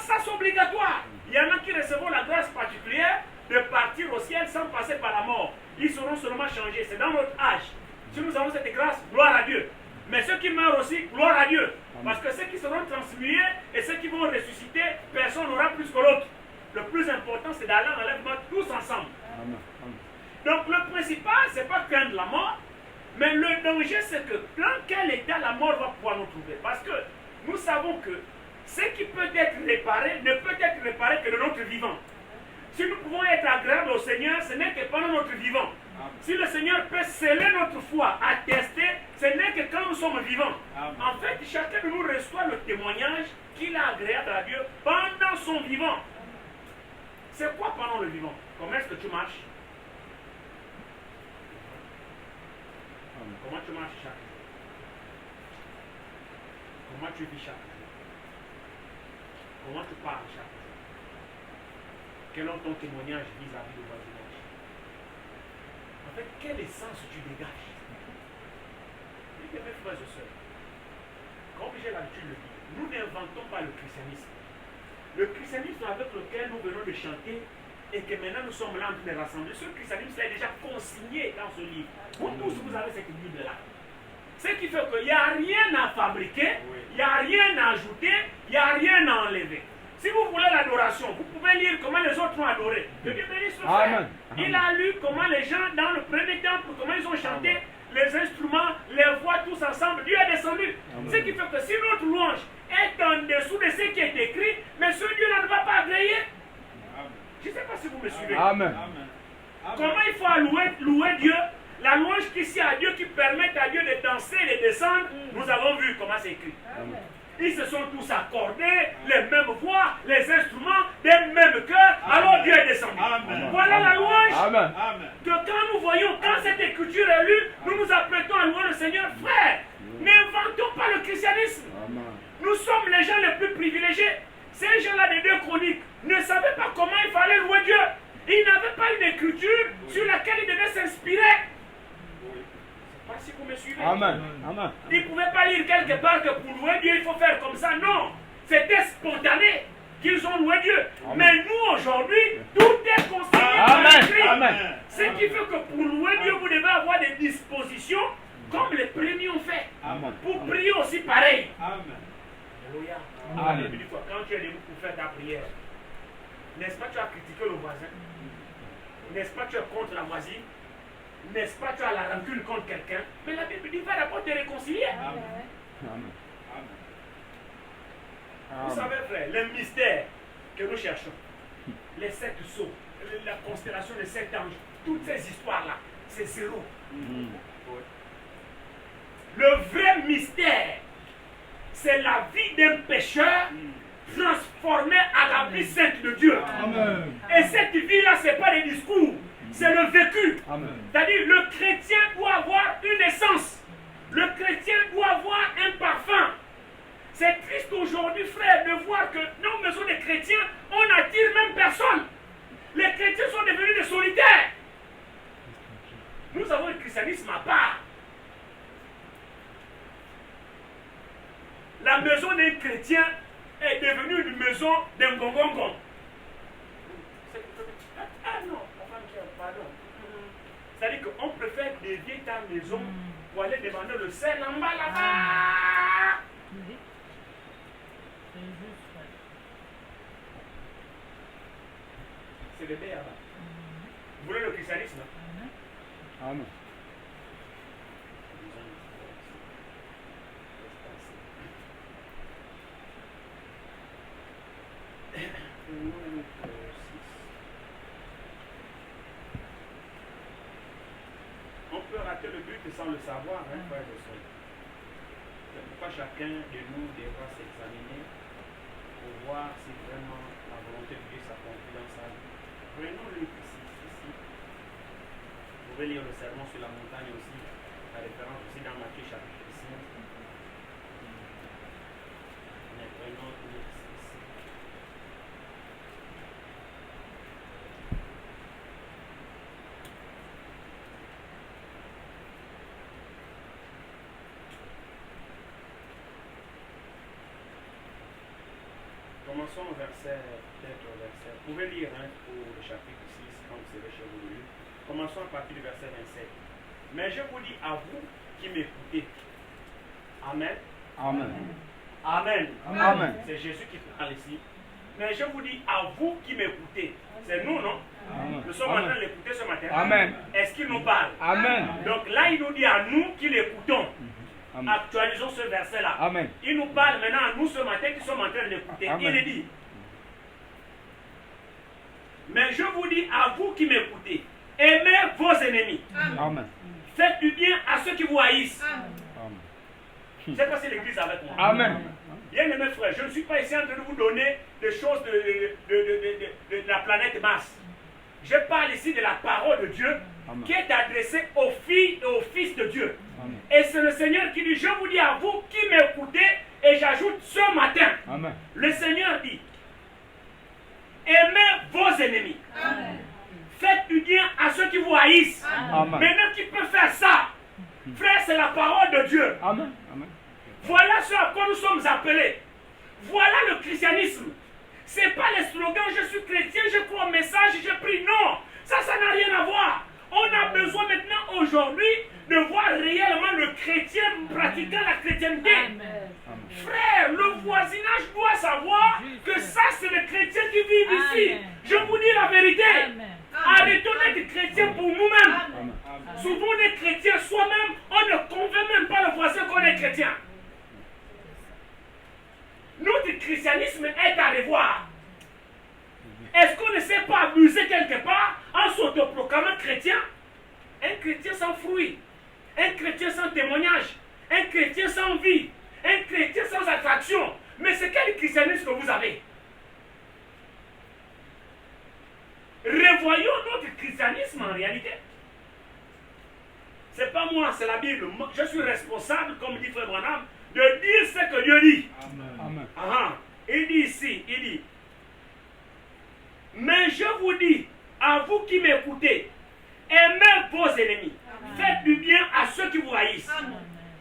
ça c'est obligatoire. Il y en a qui recevront la grâce particulière de partir au ciel sans passer par la mort. Ils seront seulement changés. C'est dans notre âge. Si nous avons cette grâce, gloire à Dieu. Mais ceux qui meurent aussi, gloire à Dieu. Parce que ceux qui seront transmués et ceux qui vont ressusciter, personne n'aura plus que l'autre. Le plus important, c'est d'aller en enlèvement tous ensemble. Donc le principal, ce n'est pas craindre la mort, mais le danger, c'est que dans quel état la mort va pouvoir nous trouver. Parce que nous savons que ce qui peut être réparé ne peut être réparé que de notre vivant. Si nous pouvons être agréables au Seigneur, ce n'est que pendant notre vivant. Si le Seigneur peut sceller notre foi, attester, ce n'est que quand nous sommes vivants. En fait, chacun de nous reçoit le témoignage qu'il est agréable à Dieu pendant son vivant. C'est quoi pendant le vivant? Comment est-ce que tu marches? Comment tu marches chaque jour? Comment tu vis chaque jour? Comment tu parles chaque jour? Quel est ton témoignage vis-à-vis du voisinage? En fait, quel essence tu dégages? Mes frères et sœurs, comme j'ai l'habitude de le dire, nous n'inventons pas le christianisme. Le christianisme avec lequel nous venons de chanter et que maintenant nous sommes là en train de rassembler, ce christianisme est déjà consigné dans ce livre. Vous tous, vous avez cette Bible-là. Ce qui fait qu'il n'y a rien à fabriquer, il n'y a rien à ajouter, il n'y a rien à enlever. Si vous voulez l'adoration, vous pouvez lire comment les autres ont adoré. Que Dieu bénisse le frère. Il a lu comment les gens dans le premier temple, comment ils ont chanté, les instruments, les voix tous ensemble. Dieu est descendu. Ce qui fait que si notre louange est en dessous de ce qui est écrit, mais ce Dieu-là ne va pas agréer. Je ne sais pas si vous me suivez. Amen. Comment il faut louer Dieu? La louange qui sert à Dieu, qui permet à Dieu de danser et de descendre, nous avons vu comment c'est écrit. Ils se sont tous accordés, les mêmes voix, les instruments, des mêmes cœurs, alors Dieu est descendu. Voilà la louange. Que quand nous voyons, quand cette écriture est lue, nous nous apprêtons à louer le Seigneur. Frère, n'inventons pas le christianisme. Nous sommes les gens les plus privilégiés. Ces gens-là des 2 Chroniques ne savaient pas comment il fallait louer Dieu. Ils n'avaient pas une écriture sur laquelle ils devaient s'inspirer. Je ne sais pas si vous me suivez. Ils ne pouvaient pas lire quelque part que pour louer Dieu, il faut faire comme ça. Non. C'était spontané qu'ils ont loué Dieu. Mais nous, aujourd'hui, tout est consigné par l'écrit. Ce qui fait que pour louer Dieu, vous devez avoir des dispositions comme les premiers ont fait. Pour prier aussi pareil. Alléluia. Quand tu es debout pour faire ta prière, n'est-ce pas tu as critiqué le voisin? N'est-ce pas tu es contre la voisine? N'est-ce pas tu as la rancune contre quelqu'un? Mais la Bible dit va d'abord te réconcilier. Vous savez, frère, le mystère que nous cherchons, les 7 sceaux, la constellation des 7 anges, toutes ces histoires-là, c'est zéro. Le vrai mystère, c'est la vie d'un pécheur transformé à la vie sainte de Dieu. Et cette vie-là, ce n'est pas des discours, c'est le vécu. C'est-à-dire, le chrétien doit avoir une essence. Le chrétien doit avoir un parfum. C'est triste aujourd'hui, frère, de voir que nos maisons de chrétiens, on n'attire même personne. Les chrétiens sont devenus des solitaires. Nous avons un christianisme à part. La maison d'un chrétien est devenue une maison d'un gongongon. Ah non, pardon. C'est-à-dire qu'on préfère dévier ta maison pour aller demander le sel en bas là-bas. C'est le là-bas. Vous voulez le christianisme? Amen. On peut rater le but sans le savoir, hein, frère et sœur. C'est pourquoi chacun de nous devra s'examiner pour voir si vraiment la volonté de Dieu s'accomplit dans sa vie. Prenons le ici. Vous pouvez lire le sermon sur la montagne aussi, la référence aussi dans Matthieu chapitre 6. Mais prenons le ici. Commençons au verset, peut-être au verset. Vous pouvez lire pour le chapitre 6 quand vous serez chez vous. Commençons à partir du verset 27. Mais je vous dis à vous qui m'écoutez. Amen. Amen. Amen. Amen. C'est Jésus qui parle ici. Mais je vous dis à vous qui m'écoutez. C'est nous, non? Amen. Nous sommes en train de l'écouter ce matin. Amen. Est-ce qu'il nous parle? Amen. Donc là, il nous dit à nous qui l'écoutons. Amen. Actualisons ce verset-là. Amen. Il nous parle maintenant à nous ce matin qui sommes en train de l'écouter. Amen. Il dit, mais je vous dis à vous qui m'écoutez, aimez vos ennemis. Amen. Faites du bien à ceux qui vous haïssent. Amen. Je ne sais pas si l'église est avec moi. Amen. Bien-aimés frères, je ne suis pas ici en train de vous donner des choses de la planète Mars. Je parle ici de la parole de Dieu. Amen. Qui est adressée aux filles et aux fils de Dieu. Amen. Et c'est le Seigneur qui dit, je vous dis à vous qui m'écoutez, et j'ajoute ce matin, Amen. le Seigneur dit, aimez vos ennemis. Amen. Faites du bien à ceux qui vous haïssent. Amen. Maintenant, qui peut faire ça? Frère, c'est la parole de Dieu. Amen. Amen. Voilà ce à quoi nous sommes appelés. Voilà le christianisme. Ce n'est pas les slogans, je suis chrétien, je crois au message, je prie. Non, ça n'a rien à voir. On a besoin maintenant, aujourd'hui, de voir réellement le chrétien pratiquant la chrétienté. Amen. Frère, le voisinage doit savoir que ça, c'est les chrétiens qui vivent ici. Amen. Je vous dis la vérité. Amen. Arrêtons d'être chrétiens pour nous-mêmes. Amen. Souvent, on est chrétien soi-même, on ne convainc même pas le voisin qu'on est chrétien. Notre christianisme est à revoir. Est-ce qu'on ne s'est pas amusé quelque part en s'autoproclamant chrétien? Un chrétien sans fruit, un chrétien sans témoignage, un chrétien sans vie, un chrétien sans attraction. Mais c'est quel christianisme que vous avez? Revoyons notre christianisme en réalité. C'est pas moi, c'est la Bible. Je suis responsable, comme dit Frère Branham, de dire ce que Dieu dit. Amen. Ah, il dit ici, il dit, mais je vous dis, à vous qui m'écoutez, aimez vos ennemis. Faites du bien à ceux qui vous haïssent.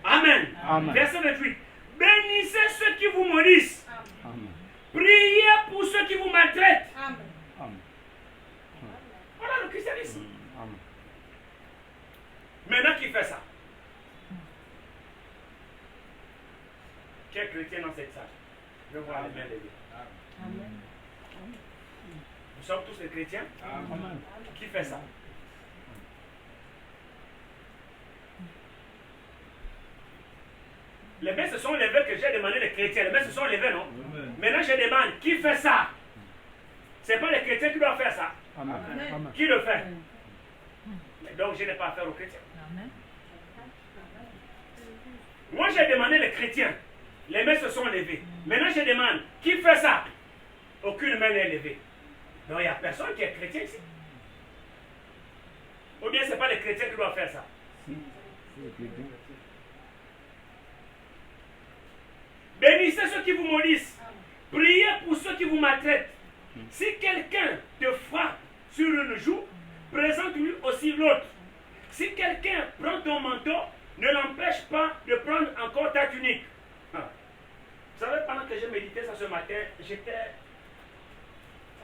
Amen. Amen. Verset 28. Bénissez ceux qui vous maudissent. Amen. Priez pour ceux qui vous maltraitent. Amen. Voilà le christianisme. Amen. Maintenant, qui fait ça? Quel chrétien dans cette salle? Je vois les mains levées. Nous sommes tous des chrétiens. Amen. Qui fait ça? Les mains se sont levées que j'ai demandé les chrétiens. Les mains se sont levées, non? Amen. Maintenant, je demande, qui fait ça? Ce n'est pas les chrétiens qui doivent faire ça. Amen. Amen. Qui le fait? Mais donc, je n'ai pas affaire aux chrétiens. Moi, j'ai demandé les chrétiens. Les mains se sont levées. Maintenant, je demande, qui fait ça? Aucune main n'est levée. Donc, il n'y a personne qui est chrétien ici. Ou bien, ce n'est pas les chrétiens qui doivent faire ça. Bénissez ceux qui vous maudissent. Priez pour ceux qui vous maltraitent. Si quelqu'un te frappe sur une joue, présente-lui aussi l'autre. Si quelqu'un prend ton manteau, ne l'empêche pas de prendre encore ta tunique. Ah. Vous savez, pendant que je méditais ça ce matin, j'étais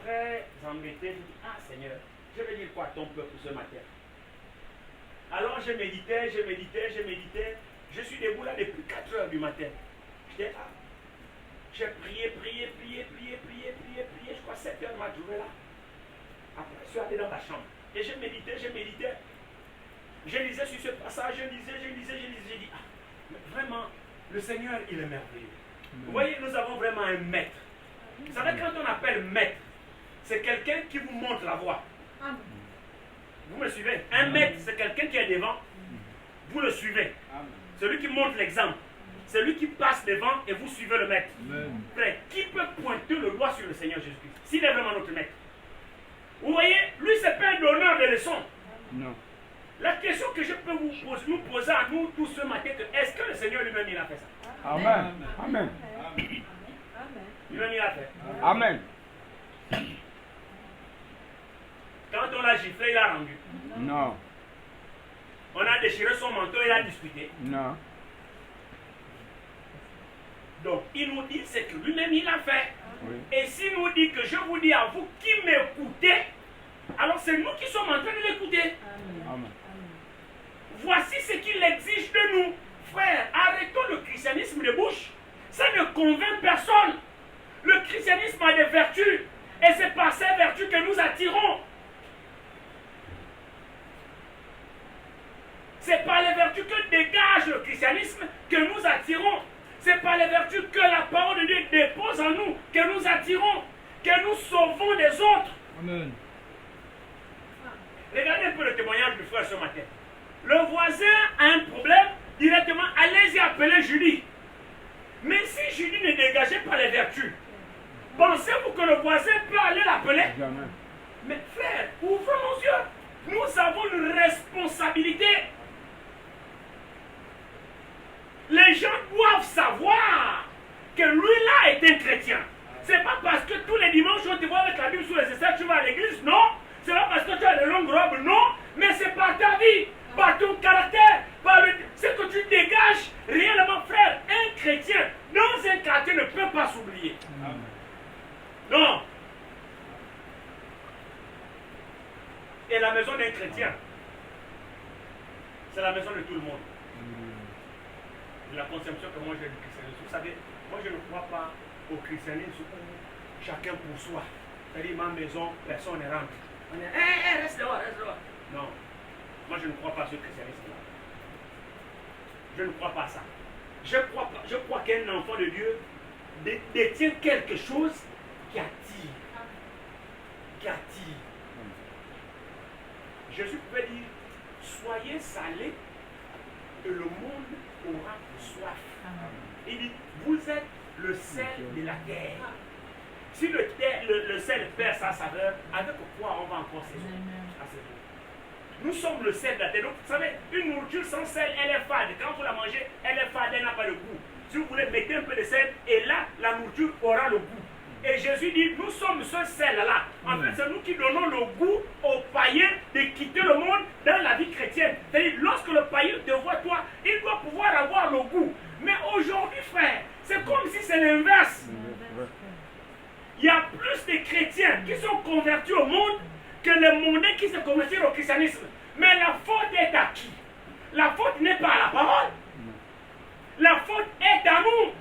très embêté. Je dis, ah Seigneur, je vais dire quoi à ton peuple ce matin? Alors je méditais. Je suis debout là depuis 4 heures du matin. J'étais là. J'ai prié. Je crois 7 heures ma journée là. Après, je suis allé dans ma chambre. Et je méditais. Je lisais sur ce passage, je lisais. J'ai dit, ah, mais vraiment, le Seigneur, il est merveilleux. Vous voyez, nous avons vraiment un maître. Vous savez, quand on appelle maître, c'est quelqu'un qui vous montre la voie. Vous me suivez? Un maître, c'est quelqu'un qui est devant. Vous le suivez. Celui qui montre l'exemple. C'est lui qui passe devant et vous suivez le maître. Frère, qui peut pointer le doigt sur le Seigneur Jésus-Christ s'il est vraiment notre maître? Vous voyez, lui, c'est pas un donneur de leçons. Non. La question que je peux nous poser à nous tous ce matin, est-ce que le Seigneur lui-même il a fait ça? Amen. Amen. Lui-même il a fait. Amen. Quand on l'a giflé, il a rendu. Non. On a déchiré son manteau, il a discuté. Non. Donc, il nous dit c'est que lui-même il a fait. Oui. Et s'il nous dit que je vous dis à vous qui m'écoutez, alors c'est nous qui sommes en train de l'écouter. Amen. Voici ce qu'il exige de nous. Frères, arrêtons le christianisme de bouche. Ça ne convainc personne. Le christianisme a des vertus. Et c'est par ces vertus que nous attirons. C'est par les vertus que dégage le christianisme que nous attirons. C'est par les vertus que la parole de Dieu dépose en nous que nous attirons, que nous sauvons des autres. Amen. Regardez un peu le témoignage du frère ce matin. Le voisin a un problème, directement, allez-y appeler Julie. Mais si Julie ne dégageait pas les vertus, pensez-vous que le voisin peut aller l'appeler? Jamais. Mais frère, ouvrons nos yeux. Nous avons une responsabilité. Les gens doivent savoir que lui-là est un chrétien. C'est pas parce que tous les dimanches on te voit avec la Bible sous les aisselles, tu vas à l'église, non. C'est pas parce que tu as de longues robes, non. Mais c'est par ta vie, par ton caractère, par ce que tu dégages réellement, frère. Un chrétien dans un quartier ne peut pas s'oublier. Non. Et la maison d'un chrétien, c'est la maison de tout le monde. La conception que moi j'ai du christianisme. Vous savez, moi je ne crois pas au christianisme où chacun pour soi. C'est-à-dire, ma maison, personne ne rentre. On est, reste dehors, reste dehors. Non, moi je ne crois pas à ce christianisme-là. Je ne crois pas à ça. Je crois qu'un enfant de Dieu détient quelque chose qui attire. Qui attire. Jésus pouvait dire, soyez salés et le monde aura soif. Il dit, vous êtes le sel de la terre. Si le sel perd sa saveur, avec quoi on va encore s'assaisonner? Nous sommes le sel de la terre. Donc, vous savez, une nourriture sans sel, elle est fade. Quand vous la mangez, elle est fade, elle n'a pas de goût. Si vous voulez, mettez un peu de sel et là, la nourriture aura le goût. Et Jésus dit, nous sommes ce sel-là. En fait, c'est nous qui donnons le goût aux païens de quitter le monde dans la vie chrétienne. C'est-à-dire, lorsque le païen te voit toi, il doit pouvoir avoir le goût. Mais aujourd'hui, frère, c'est comme si c'est l'inverse. Il y a plus de chrétiens qui sont convertis au monde que les mondains qui se convertissent au christianisme. Mais la faute est à qui? La faute n'est pas à la parole. La faute est à nous.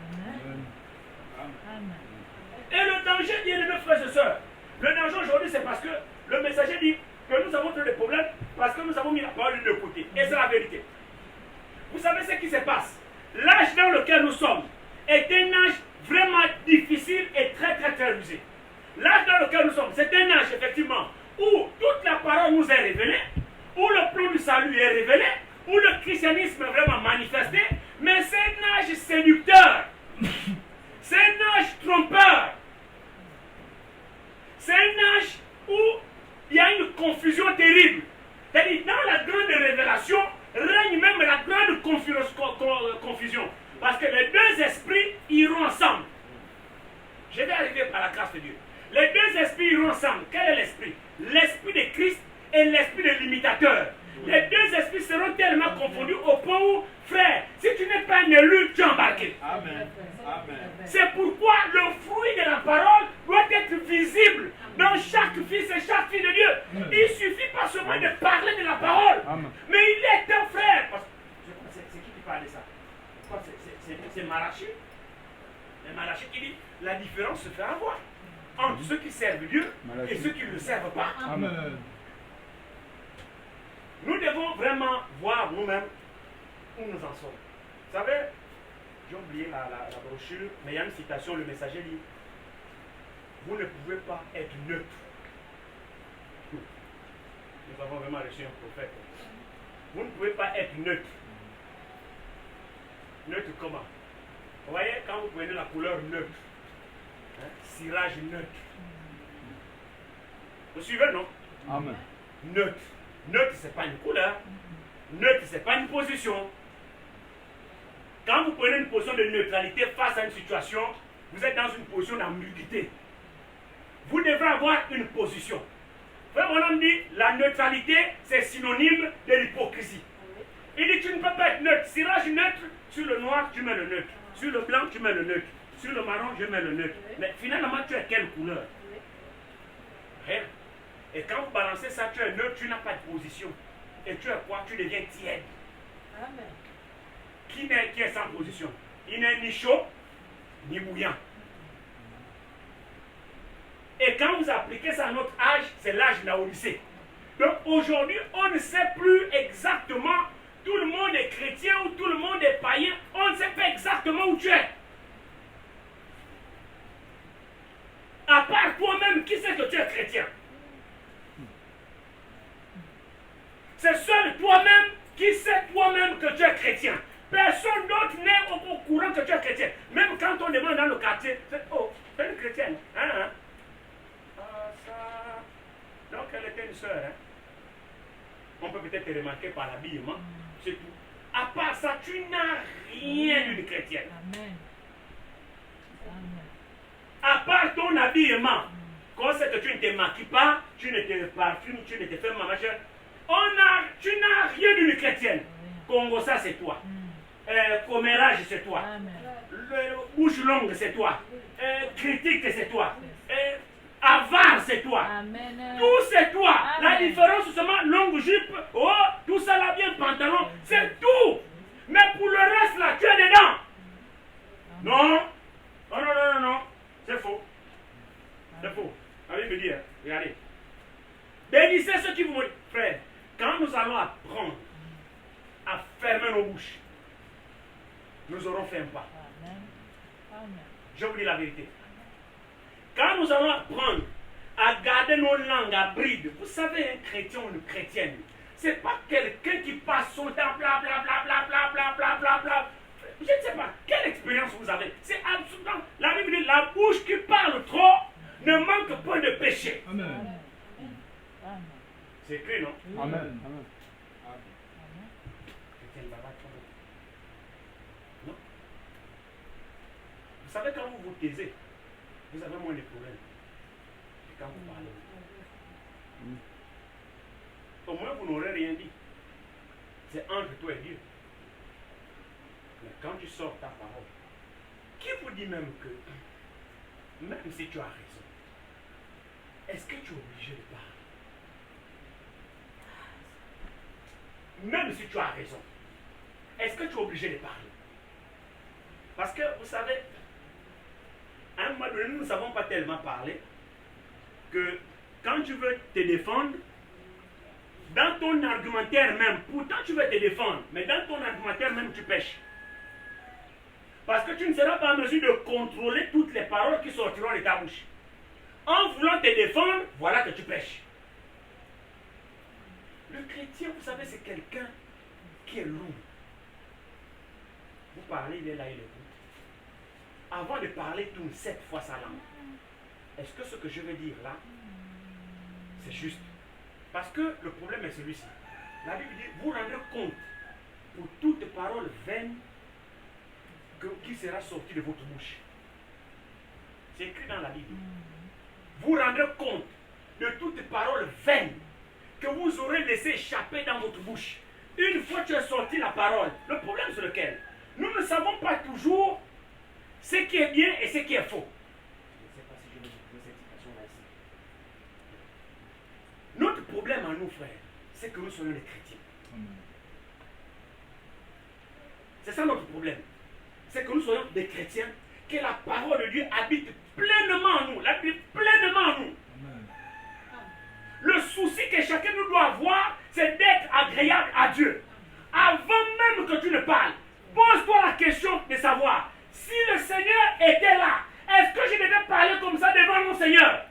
Et le danger, bien aimés frères et sœurs, le danger aujourd'hui, c'est parce que le messager dit que nous avons trop de problèmes parce que nous avons mis la parole de côté. Et c'est la vérité. Vous savez ce qui se passe? L'âge dans lequel nous sommes est un âge vraiment difficile et très rusé. L'âge dans lequel nous sommes, c'est un âge effectivement où toute la parole nous est révélée, où le plan du salut est révélé, où le christianisme est vraiment manifesté, mais c'est un âge séducteur. C'est un âge trompeur. C'est un âge où il y a une confusion terrible. C'est-à-dire, dans la grande révélation, règne même la grande confusion. Parce que les deux esprits iront ensemble. Je vais arriver par la grâce de Dieu. Les deux esprits iront ensemble. Quel est l'esprit? L'esprit de Christ et l'esprit de l'imitateur. Les deux esprits seront tellement confondus au point où, frère, si tu n'es pas un élu, tu es embarqué. Amen. Amen. C'est pourquoi le fruit de la parole doit être visible dans chaque fils et chaque fille de Dieu. Il ne suffit pas seulement de parler de la parole, mais il est un frère. C'est qui parle de ça? C'est Malachi. C'est Malachi qui dit la différence se fait avoir entre ceux qui servent Dieu et ceux qui ne le servent pas. Amen. Nous devons vraiment voir nous-mêmes où nous en sommes. Vous savez, j'ai oublié la brochure, mais il y a une citation, le messager dit, vous ne pouvez pas être neutre. Nous avons vraiment reçu un prophète. Vous ne pouvez pas être neutre. Neutre comment? Vous voyez, quand vous prenez la couleur neutre, hein, cirage neutre. Vous suivez, non? Amen. Neutre. Neutre, ce n'est pas une couleur. Neutre, ce n'est pas une position. Quand vous prenez une position de neutralité face à une situation, vous êtes dans une position d'ambiguïté. Vous devrez avoir une position. Frère Bonhomme dit, la neutralité, c'est synonyme de l'hypocrisie. Il dit, tu ne peux pas être neutre. Cirage neutre, sur le noir, tu mets le neutre. Sur le blanc, tu mets le neutre. Sur le marron, je mets le neutre. Mais finalement, tu as quelle couleur? Rien. Et quand vous balancez ça, tu es neutre, tu n'as pas de position. Et tu es quoi? Tu deviens tiède. Amen. Qui est sans position? Il n'est ni chaud, ni bouillant. Et quand vous appliquez ça à notre âge, c'est l'âge de la Odyssée. Donc aujourd'hui, on ne sait plus exactement, tout le monde est chrétien ou tout le monde est païen, on ne sait pas exactement où tu es. À part toi-même, qui sait que tu es chrétien? C'est seul toi-même qui sait toi-même que tu es chrétien. Personne d'autre n'est au courant que tu es chrétien. Même quand on demande dans le quartier, c'est oh, tu es une chrétienne. Hein, hein? Ah, ça. Donc elle était une soeur. Hein? On peut peut-être te remarquer par l'habillement. C'est tout. À part ça, tu n'as rien d'une chrétienne. Amen. Amen. À part ton habillement, quand c'est que tu ne te maquilles pas, tu ne te parfumes, tu ne te fais ma machin, tu n'as rien d'une chrétienne. Congo, ça c'est toi. Commérage, c'est toi. Amen. Bouche longue, c'est toi. Critique, c'est toi. Avare, c'est toi. Amen. Tout, c'est toi. Amen. La différence, c'est seulement longue jupe, oh, tout ça là, bien pantalon, c'est tout. Mais pour le reste, là, tu es dedans. Non. Oh, non, non, non, non. C'est faux. C'est faux. La Bible dit, regardez. Bénissez ceux qui vous montrent. Frère, quand nous allons apprendre à fermer nos bouches, nous aurons fait un pas. Amen. Amen. Je vous dis la vérité. Quand nous allons apprendre à garder nos langues à bride, vous savez, un chrétien ou une chrétienne, c'est pas quelqu'un qui passe son temps, bla bla bla bla bla bla bla bla bla. Je ne sais pas, quelle expérience vous avez? C'est absolument. La Bible dit, la bouche qui parle trop ne manque pas de péché. Amen. Amen. C'est écrit, non? Amen. Amen. Non. Vous savez, quand vous vous taisez, vous avez moins de problèmes que quand vous parlez. Au moins, vous n'aurez rien dit. C'est entre toi et Dieu. Mais quand tu sors ta parole, qui vous dit même que, même si tu as raison, est-ce que tu es obligé de parler? Même si tu as raison, est-ce que tu es obligé de parler? Parce que, vous savez, à un moment donné, nous ne savons pas tellement parler que quand tu veux te défendre, dans ton argumentaire même, pourtant tu veux te défendre, mais dans ton argumentaire même, tu pêches. Parce que tu ne seras pas en mesure de contrôler toutes les paroles qui sortiront de ta bouche. En voulant te défendre, voilà que tu pêches. Le chrétien, vous savez, c'est quelqu'un qui est lourd. Vous parlez, il est là, il écoute. Avant de parler, tourne 7 fois sa langue. Est-ce que ce que je vais dire là, c'est juste? Parce que le problème est celui-ci. La Bible dit, vous rendez compte pour toute parole vaine qui sera sortie de votre bouche. C'est écrit dans la Bible. Vous rendez compte de toute parole vaine que vous aurez laissé échapper dans votre bouche. Une fois que tu as sorti la parole, le problème c'est lequel? Nous ne savons pas toujours ce qui est bien et ce qui est faux. Je ne sais pas si je vais vous poser cette citation-là ici. Notre problème à nous, frères, c'est que nous soyons des chrétiens. C'est ça notre problème. C'est que nous soyons des chrétiens, que la parole de Dieu habite pleinement en nous, habite pleinement en nous. Le souci que chacun nous doit avoir, c'est d'être agréable à Dieu. Avant même que tu ne parles, pose-toi la question de savoir, si le Seigneur était là, est-ce que je devais parler comme ça devant mon Seigneur?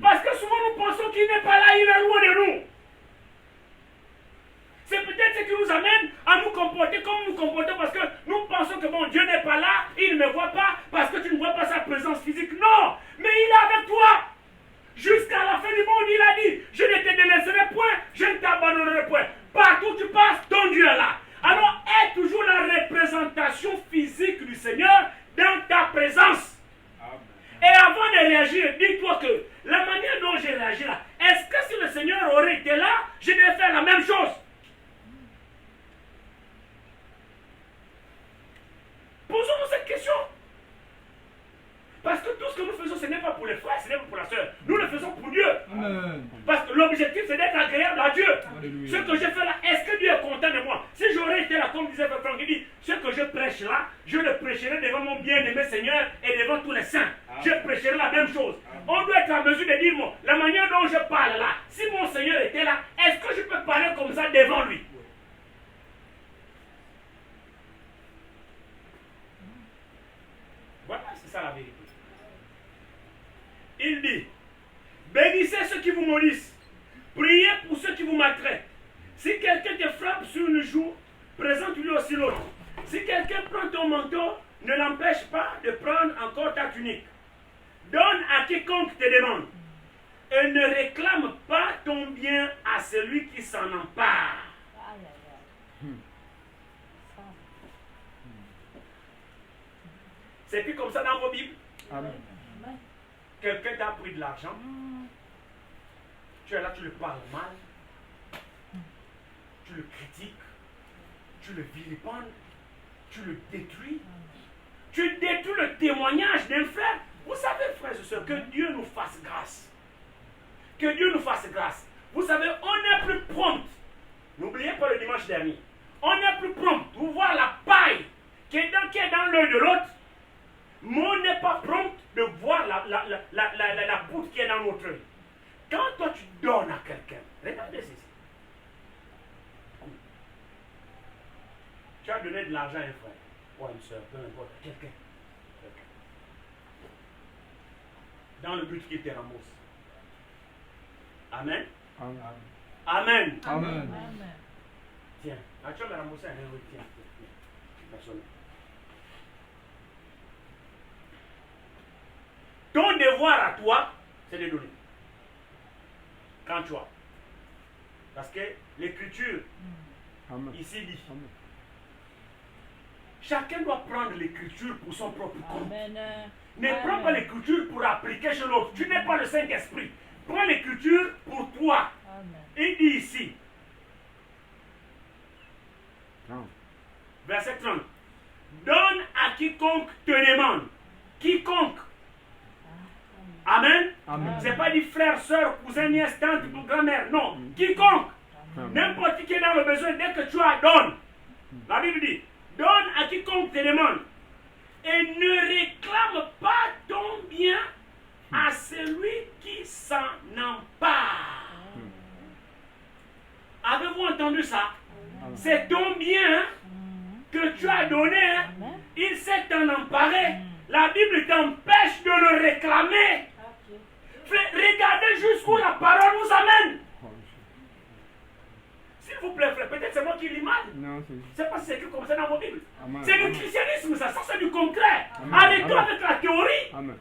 Parce que souvent nous pensons qu'il n'est pas là, il est loin de nous. C'est peut-être ce qui nous amène à nous comporter comme nous comportons parce que nous pensons que bon, Dieu n'est pas là, il ne me voit pas parce que tu ne vois pas sa présence physique. Non, mais il est avec toi. Jusqu'à la fin du monde, il a dit, je ne te délaisserai point, je ne t'abandonnerai point. Partout où tu passes, ton Dieu est là. Alors, aie toujours la représentation physique du Seigneur dans ta présence. Et avant de réagir, dis-toi que la manière dont j'ai réagi là, est-ce que si le Seigneur aurait été là, je devais faire la même chose? Posons-nous cette question. pas pour les frères, ce n'est pas pour la soeur. Nous le faisons pour Dieu. Amen. Parce que l'objectif, c'est d'être agréable à Dieu. Alléluia. Ce que je fais là, est-ce que Dieu est content de moi? Si j'aurais été là, comme disait Frère Franck, il dit, ce que je prêche là, je le prêcherai devant mon bien-aimé Seigneur et devant tous les saints. Je prêcherai la même chose. On doit être en mesure de dire, moi, la manière dont je parle là, si mon Seigneur était là, est-ce que je peux parler comme ça devant lui? Voilà, c'est ça la vérité. Il dit, bénissez ceux qui vous maudissent, priez pour ceux qui vous maltraitent. Si quelqu'un te frappe sur une joue, présente-lui aussi l'autre. Si quelqu'un prend ton manteau, ne l'empêche pas de prendre encore ta tunique. Donne à quiconque te demande. Et ne réclame pas ton bien à celui qui s'en empare. Aïe, aïe, aïe. Ça. C'est écrit comme ça dans vos Bibles. Amen. Amen. Quelqu'un t'a pris de l'argent. Tu es là, tu le parles mal. Tu le critiques. Tu le vilipendes. Tu le détruis. Tu détruis le témoignage d'un frère. Vous savez, frères et sœurs, que Dieu nous fasse grâce. Que Dieu nous fasse grâce. Vous savez, on est plus prompt. N'oubliez pas le dimanche dernier. On est plus prompt pour voir la paille qui est dans l'œil de l'autre. Mais on n'est pas prompt de voir la poutre qui est dans notre œil. Quand toi tu donnes à quelqu'un, regardez ceci. Tu as donné de l'argent à un frère, ou à une soeur, peu importe, à quelqu'un. Dans le but qu'il te rembourse. Amen. Amen. Amen. Amen. Amen. Tiens, tu vas me rembourser un euro, tiens. Personne. Ton devoir à toi, c'est de donner. Quand tu as. Parce que l'écriture, Amen. ici dit, Amen. chacun doit prendre l'écriture pour son propre compte. Amen. Ne prends pas l'écriture pour appliquer chez l'autre. Tu n'es pas le Saint-Esprit. Prends l'écriture pour toi. Amen. Il dit ici, Non. verset 30. Donne à quiconque te demande. Quiconque. Amen. Amen. C'est pas dit frère, soeur, cousin, nièce, tante, grand-mère. Non. Quiconque. Amen. N'importe qui est dans le besoin, dès que tu as, donne. La Bible dit, donne à quiconque te demande. Et ne réclame pas ton bien à celui qui s'en empare. Avez-vous entendu ça? C'est ton bien que tu as donné. Amen. Il s'est en emparé. La Bible t'empêche de le réclamer. Ok. Frère, regardez jusqu'où la parole nous amène. S'il vous plaît, frère, peut-être c'est moi qui lis mal. Non, C'est pas si c'est écrit comme ça dans vos Bibles. Amen. C'est du Amen. christianisme, ça c'est du concret. Amen. Arrête-toi Amen. avec la théorie. Amen.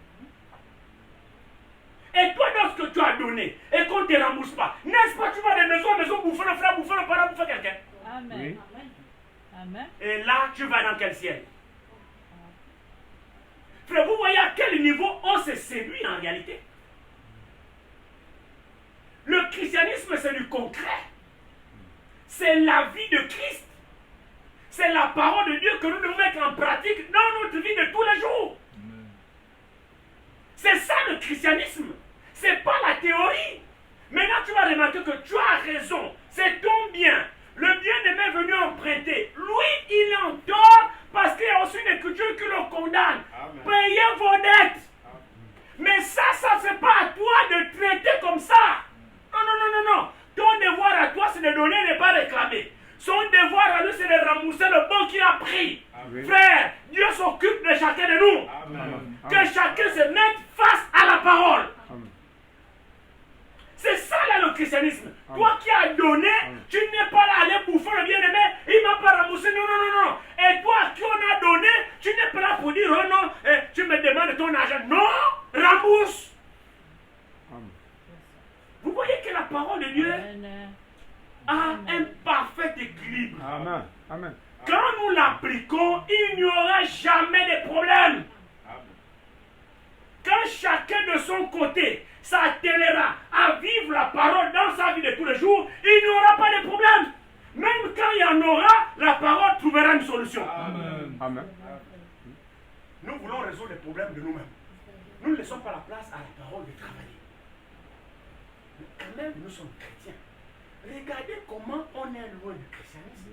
Et toi, lorsque tu as donné et qu'on ne te rembourse pas, n'est-ce pas, tu vas de maison en maison bouffer le frère, bouffer le parent, bouffer quelqu'un. Amen. Oui. Amen. Et là, tu vas dans quel ciel? Frère, vous voyez à quel niveau on se séduit en réalité? Le christianisme, c'est du concret. C'est la vie de Christ. C'est la parole de Dieu que nous devons mettre en pratique dans notre vie de tous les jours. C'est ça le christianisme. C'est pas la théorie. Maintenant, tu vas remarquer que tu as raison. C'est ton bien. Le bien-aimé est venu emprunter. Lui, il est en tort parce qu'il y a aussi une écriture qui le condamne. Amen. Payez vos dettes. Mais ça, c'est pas à toi de traiter comme ça. Non, non, non, non, non. Ton devoir à toi, c'est de donner et ne pas réclamer. Son devoir à lui, c'est de rembourser le bon qu'il a pris. Amen. Frère, Dieu s'occupe de chacun de nous. Amen. Que chacun se mette face à la parole. Amen. C'est ça là le christianisme. Amen. Toi qui as donné, Amen. tu n'es pas là à aller bouffer le bien-aimé, il ne m'a pas remboursé. Non, non, non, non. Et toi qui on a donné, tu n'es pas là pour dire oh non, tu me demandes ton argent. Non, rembourse. Amen. Vous voyez que la parole de Dieu Amen. a un parfait équilibre. Amen. Amen. Quand nous l'appliquons, il n'y aura jamais de problème. Amen. Quand chacun de son côté s'attellera à vivre la parole dans sa vie de tous les jours, il n'y aura pas de problème. Même quand il y en aura, la parole trouvera une solution. Amen. Amen. Nous voulons résoudre les problèmes de nous-mêmes. nous ne laissons pas la place à la parole de travailler. Mais quand même, nous sommes chrétiens. Regardez comment on est loin du christianisme.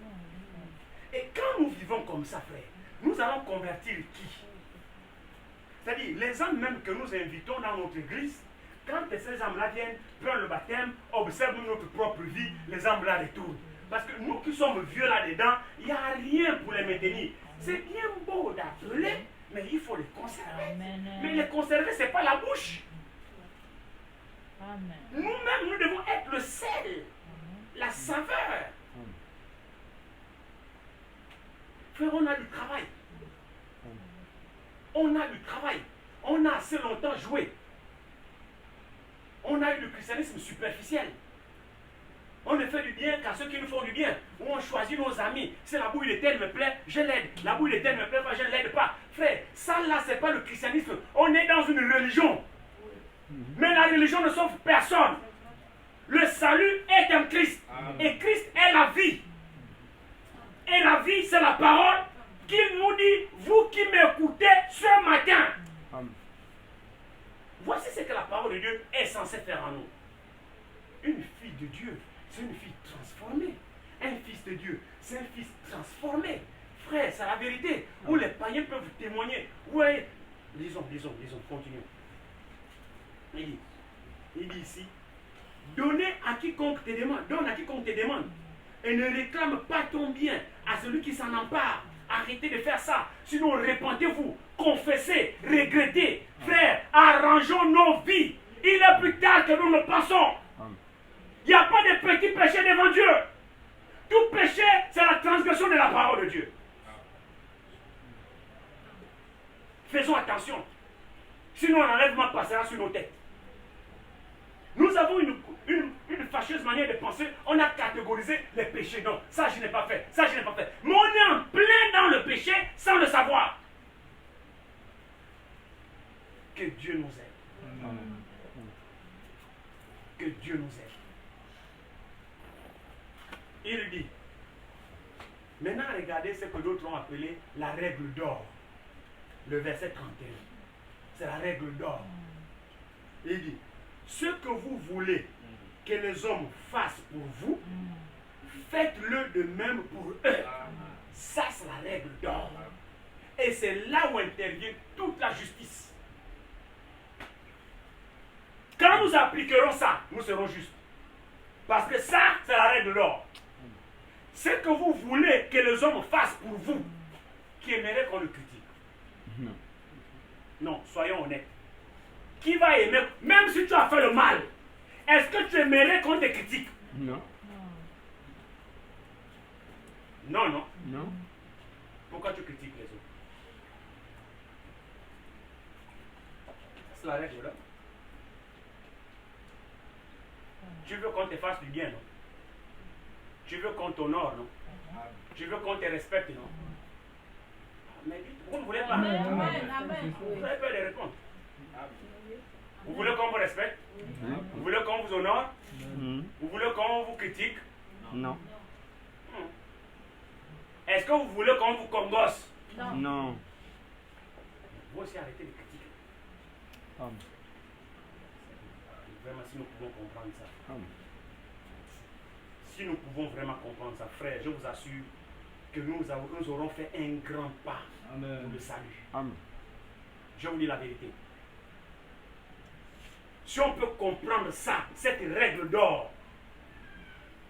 Et quand nous vivons comme ça, frère, nous allons convertir qui? C'est-à-dire, les hommes même que nous invitons dans notre église, quand ces hommes-là viennent, prennent le baptême, observent notre propre vie, les hommes-là retournent. Parce que nous qui sommes vieux là-dedans, il n'y a rien pour les maintenir. C'est bien beau d'appeler, mais il faut les conserver. Amen. Mais les conserver, ce n'est pas la bouche. Amen. Nous-mêmes, nous devons être le sel, la saveur. Frère, on a du travail. On a du travail. On a assez longtemps joué. On a eu le christianisme superficiel. On ne fait du bien qu'à ceux qui nous font du bien. Où on choisit nos amis. Si la bouille de tel me plaît, je l'aide. La bouille de tel me plaît pas, je ne l'aide pas. Frère, ça là, ce n'est pas le christianisme. On est dans une religion. Mais la religion ne sauve personne. Le salut est un Christ. Et Christ est la vie. Et la vie, c'est la parole qu'il nous dit, vous qui m'écoutez ce matin. Voici ce que la parole de Dieu est censée faire en nous. Une fille de Dieu, c'est une fille transformée. Un fils de Dieu, c'est un fils transformé. Frère, c'est la vérité. Où les païens peuvent témoigner. Ouais. Lisons, continuons. Il dit ici, donnez à quiconque te demande, donne à quiconque te demande. Et ne réclame pas ton bien à celui qui s'en empare. Arrêtez de faire ça. Sinon, repentez-vous, confessez, regrettez. Frère, arrangeons nos vies. Il est plus tard que nous le pensons. Il n'y a pas de petits péchés devant Dieu. Tout péché, c'est la transgression de la parole de Dieu. Faisons attention. Sinon, l'enlèvement passera sur nos têtes. Nous avons une fâcheuse manière de penser. On a catégorisé les péchés. Non, ça je n'ai pas fait. Ça je n'ai pas fait. Mais on est en plein dans le péché sans le savoir. Que Dieu nous aide. Que Dieu nous aide. Il dit. Maintenant, regardez ce que d'autres ont appelé la règle d'or. Le verset 31. C'est la règle d'or. Il dit. Ce que vous voulez que les hommes fassent pour vous, faites-le de même pour eux. Ça, c'est la règle d'or. Et c'est là où intervient toute la justice. Quand nous appliquerons ça, nous serons justes. Parce que ça, c'est la règle d'or. Ce que vous voulez que les hommes fassent pour vous, qui aimerait qu'on le critique. Non, soyons honnêtes. Qui va aimer, même si tu as fait le mal, est-ce que tu aimerais qu'on te critique? Non. Non, non. Non. Pourquoi tu critiques les autres? C'est la règle là. Tu veux qu'on te fasse du bien, non? Tu veux qu'on t'honore, non? Tu veux qu'on te respecte, non? Mais dites, vous ne voulez pas. Vous avez peur de répondre. Vous voulez qu'on vous respecte? Vous voulez qu'on vous honore? Vous voulez qu'on vous critique? Non. Est-ce que vous voulez qu'on vous congosse? Non. Vous aussi arrêtez de critiquer. Vraiment, si nous pouvons comprendre ça. Si nous pouvons vraiment comprendre ça, frère, je vous assure que nous aurons fait un grand pas pour le salut. Je vous dis la vérité. Si on peut comprendre ça, cette règle d'or,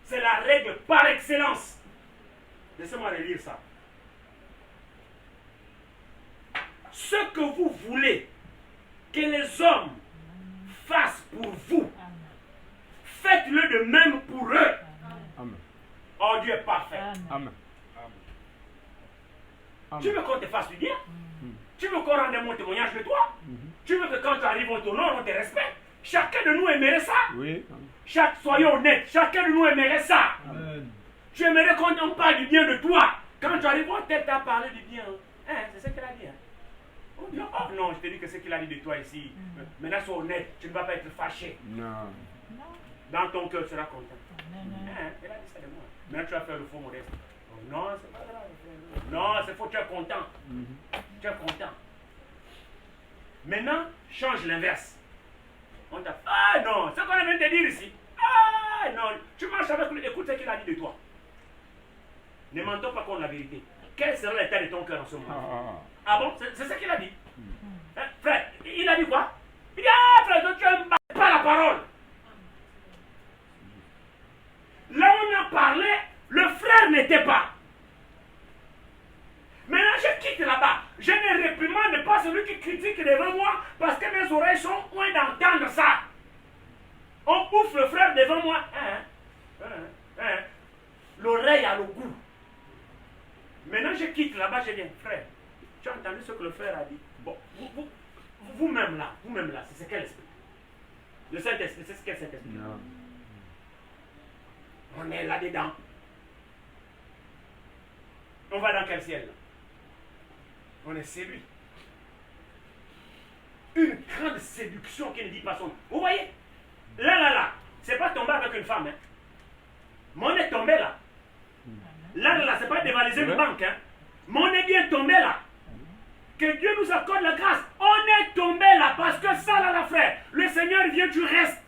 c'est la règle par excellence. Laissez-moi relire ça. Ce que vous voulez que les hommes fassent pour vous, faites-le de même pour eux. Oh, Dieu est parfait. Amen. Tu veux qu'on te fasse du bien? Tu veux qu'on rende mon témoignage de toi? Tu veux que quand tu arrives, on t'honore, on te respecte? Chacun de nous aimerait ça. Oui. Soyons honnêtes, chacun de nous aimerait ça. Amen. Tu aimerais qu'on parle du bien de toi. Quand tu arrives, on t'a parlé du bien. Hein, c'est ce qu'il a dit. Hein? Oh, non, oh, non, je te dis que ce qu'il a dit de toi ici. Maintenant, sois honnête, tu ne vas pas être fâché. Non. Dans ton cœur, tu seras content. Hein, il a dit ça de moi. Maintenant, tu vas faire le faux modeste. Oh, non, c'est pas grave. Non, c'est faux, tu es content. Tu es content. Maintenant, change l'inverse. On t'a ah non, c'est ce qu'on vient de te dire ici. Ah non, tu marches avec lui, écoute ce qu'il a dit de toi. Ne mentons pas contre la vérité. Quel sera l'état de ton cœur en ce moment? Ah bon, c'est ce qu'il a dit. Hein, frère, il a dit quoi? Il dit ah frère, toi, tu n'aimes pas la parole. Là où on a parlé, le frère n'était pas. Maintenant, je quitte là-bas. Je ne réprimande pas celui qui critique devant moi parce que mes oreilles sont loin d'entendre ça. On bouffe le frère devant moi. L'oreille a le goût. Maintenant, je quitte là-bas, je viens. Frère, tu as entendu ce que le frère a dit? Bon, vous-même là, c'est quel esprit? Le Saint-Esprit, c'est quel Saint-Esprit? Non. On est là-dedans. On va dans quel ciel là? On est séduit. Une grande séduction qui ne dit pas son nom. Vous voyez? Là, c'est pas tomber avec une femme. Hein. Mais on est tombé là. Là, c'est pas dévaliser une banque. Hein. Mais on est bien tombé là. Que Dieu nous accorde la grâce. On est tombé là parce que ça là, la frère, le Seigneur vient, tu restes.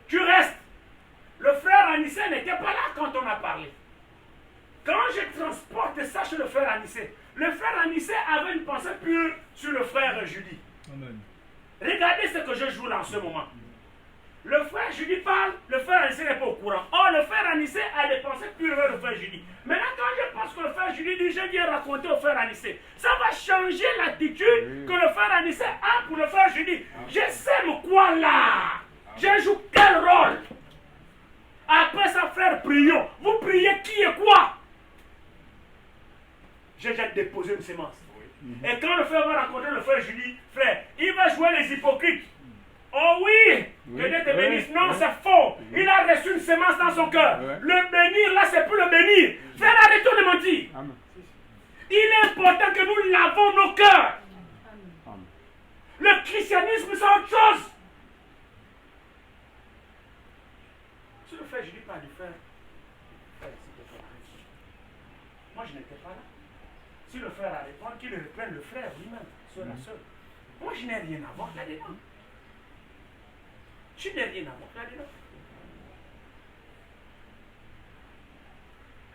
Tu restes. Le frère Anissé n'était pas là quand on a parlé. Quand je transporte ça chez le frère Anissé, le frère Anissé avait une pensée pure sur le frère Judy. Amen. Regardez ce que je joue là en ce moment. Le frère Judy parle, le frère Anissé n'est pas au courant. Or, le frère Anissé a des pensées pures vers le frère Judy. Maintenant, quand je pense que le frère Judy dit, je viens raconter au frère Anissé, ça va changer l'attitude que le frère Anissé a pour le frère Judy. Je sème quoi là? Je joue quel rôle? Après ça, frère, prions. Vous priez qui et quoi? J'ai déjà déposé une sémence. Et quand le frère va rencontrer le frère Julie, frère, il va jouer les hypocrites. Oh oui, que Dieu te bénisse. Non, c'est faux. Il a reçu une sémence dans son cœur. Le bénir, là, c'est plus le bénir. Frère, arrêtons de mentir. Amen. Il est important que nous lavons nos cœurs. Amen. Le christianisme, c'est autre chose. Si le frère Julie parle du frère, moi je n'étais pas là. Si le frère a répondu, qu'il reprenne le frère lui-même, seul à seul. Moi, je n'ai rien à voir là-dedans. Je n'ai rien à voir là-dedans.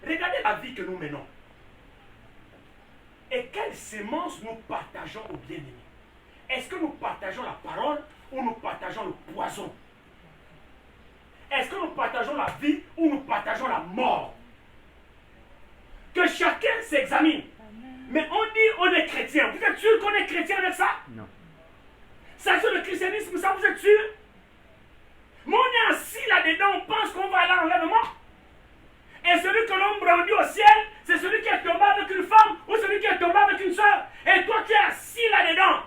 Regardez la vie que nous menons. Et quelle sémence nous partageons aux bien-aimés? Est-ce que nous partageons la parole ou nous partageons le poison? Est-ce que nous partageons la vie ou nous partageons la mort? Que chacun s'examine. Mais on dit on est chrétien. Vous êtes sûr qu'on est chrétien avec ça? Non. Ça c'est le christianisme, ça vous êtes sûr? Mais on est assis là-dedans, on pense qu'on va aller à l'enlèvement. Et celui que l'on brandit au ciel, c'est celui qui est tombé avec une femme ou celui qui est tombé avec une soeur. Et toi tu es assis là-dedans,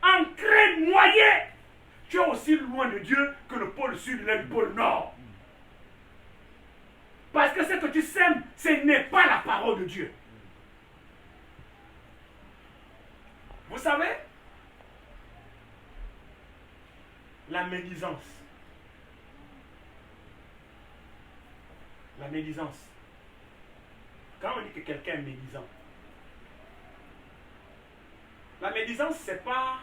ancré, noyé. Tu es aussi loin de Dieu que le pôle sud et le pôle nord. Parce que ce que tu sèmes, ce n'est pas la parole de Dieu. Vous savez, la médisance. La médisance. Quand on dit que quelqu'un est médisant, la médisance, c'est pas,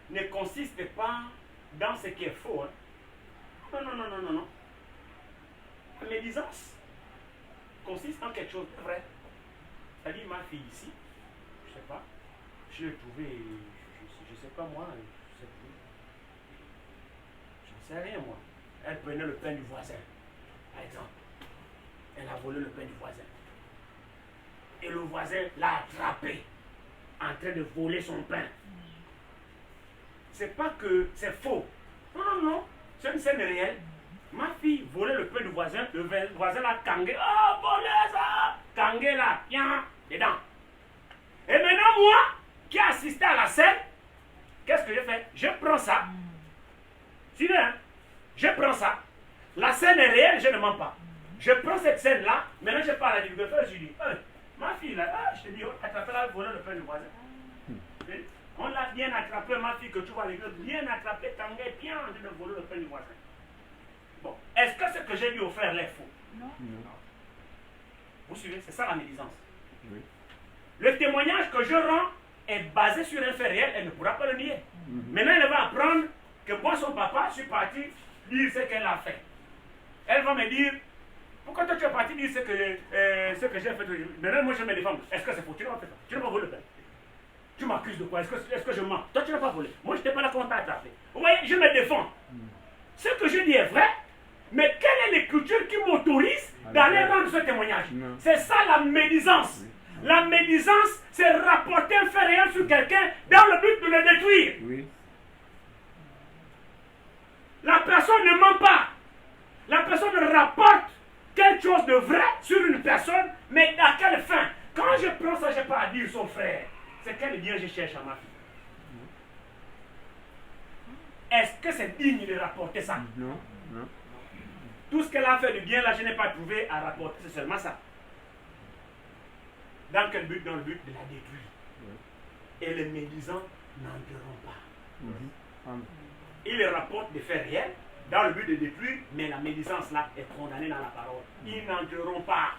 ne consiste pas dans ce qui est faux. Hein. Non. La médisance consiste en quelque chose de vrai. C'est-à-dire ma fille ici, je ne sais pas, je l'ai trouvée, je ne sais pas moi, je ne sais plus. J'en sais rien moi. Elle prenait le pain du voisin, par exemple. Elle a volé le pain du voisin. Et le voisin l'a attrapé en train de voler son pain. C'est pas que c'est faux. Non. C'est une scène réelle. Ma fille volait le pain du voisin. Le voisin l'a kangé. Oh, volé ça! Kangé là, tiens, dedans. Et maintenant, moi, qui ai assisté à la scène, qu'est-ce que j'ai fait? Je prends ça. Suivez, hein? Je prends ça. La scène est réelle, je ne mens pas. Je prends cette scène-là, maintenant je parle à Dieu. Je dis, ma fille là, je te dis, attrapez-la, voler le pain du voisin. On l'a bien attrapé, ma fille, que tu vois l'église, bien attrapé, Tanguay, bien en train de voler le pain du voisin. Bon, est-ce que ce que j'ai dit au frère est faux? Non. Vous suivez? C'est ça la médisance. Oui. Le témoignage que je rends est basée sur un fait réel, elle ne pourra pas le nier. Maintenant, elle va apprendre que moi, son papa, je suis parti dire ce qu'elle a fait. Elle va me dire, pourquoi toi tu es parti dire ce que j'ai fait? Maintenant, moi, je me défends. Est-ce que c'est faux? Tu n'as pas fait ça. Tu n'as pas volé le pain. Tu m'accuses de quoi? Est-ce que je mens? Toi, tu n'as pas volé. Moi, je n'étais pas là quand on t'a attrapé. Vous voyez, je me défends. Ce que je dis est vrai, mais quelle est l'écriture qui m'autorise d'aller rendre ce témoignage? C'est ça la médisance. La médisance, c'est rapporter un fait réel sur quelqu'un dans le but de le détruire. Oui. La personne ne ment pas. La personne rapporte quelque chose de vrai sur une personne, mais à quelle fin? Quand je prends ça, je n'ai pas à dire son frère. C'est quel bien je cherche à ma fille. Est-ce que c'est digne de rapporter ça? Non, non. Tout ce qu'elle a fait de bien, là, je n'ai pas trouvé à rapporter. C'est seulement ça. Dans quel but? Dans le but de la détruire. Et les médisants n'entreront pas. Amen. Ils rapportent des faits réels dans le but de détruire, mais la médisance là est condamnée dans la parole. Ils n'entreront pas.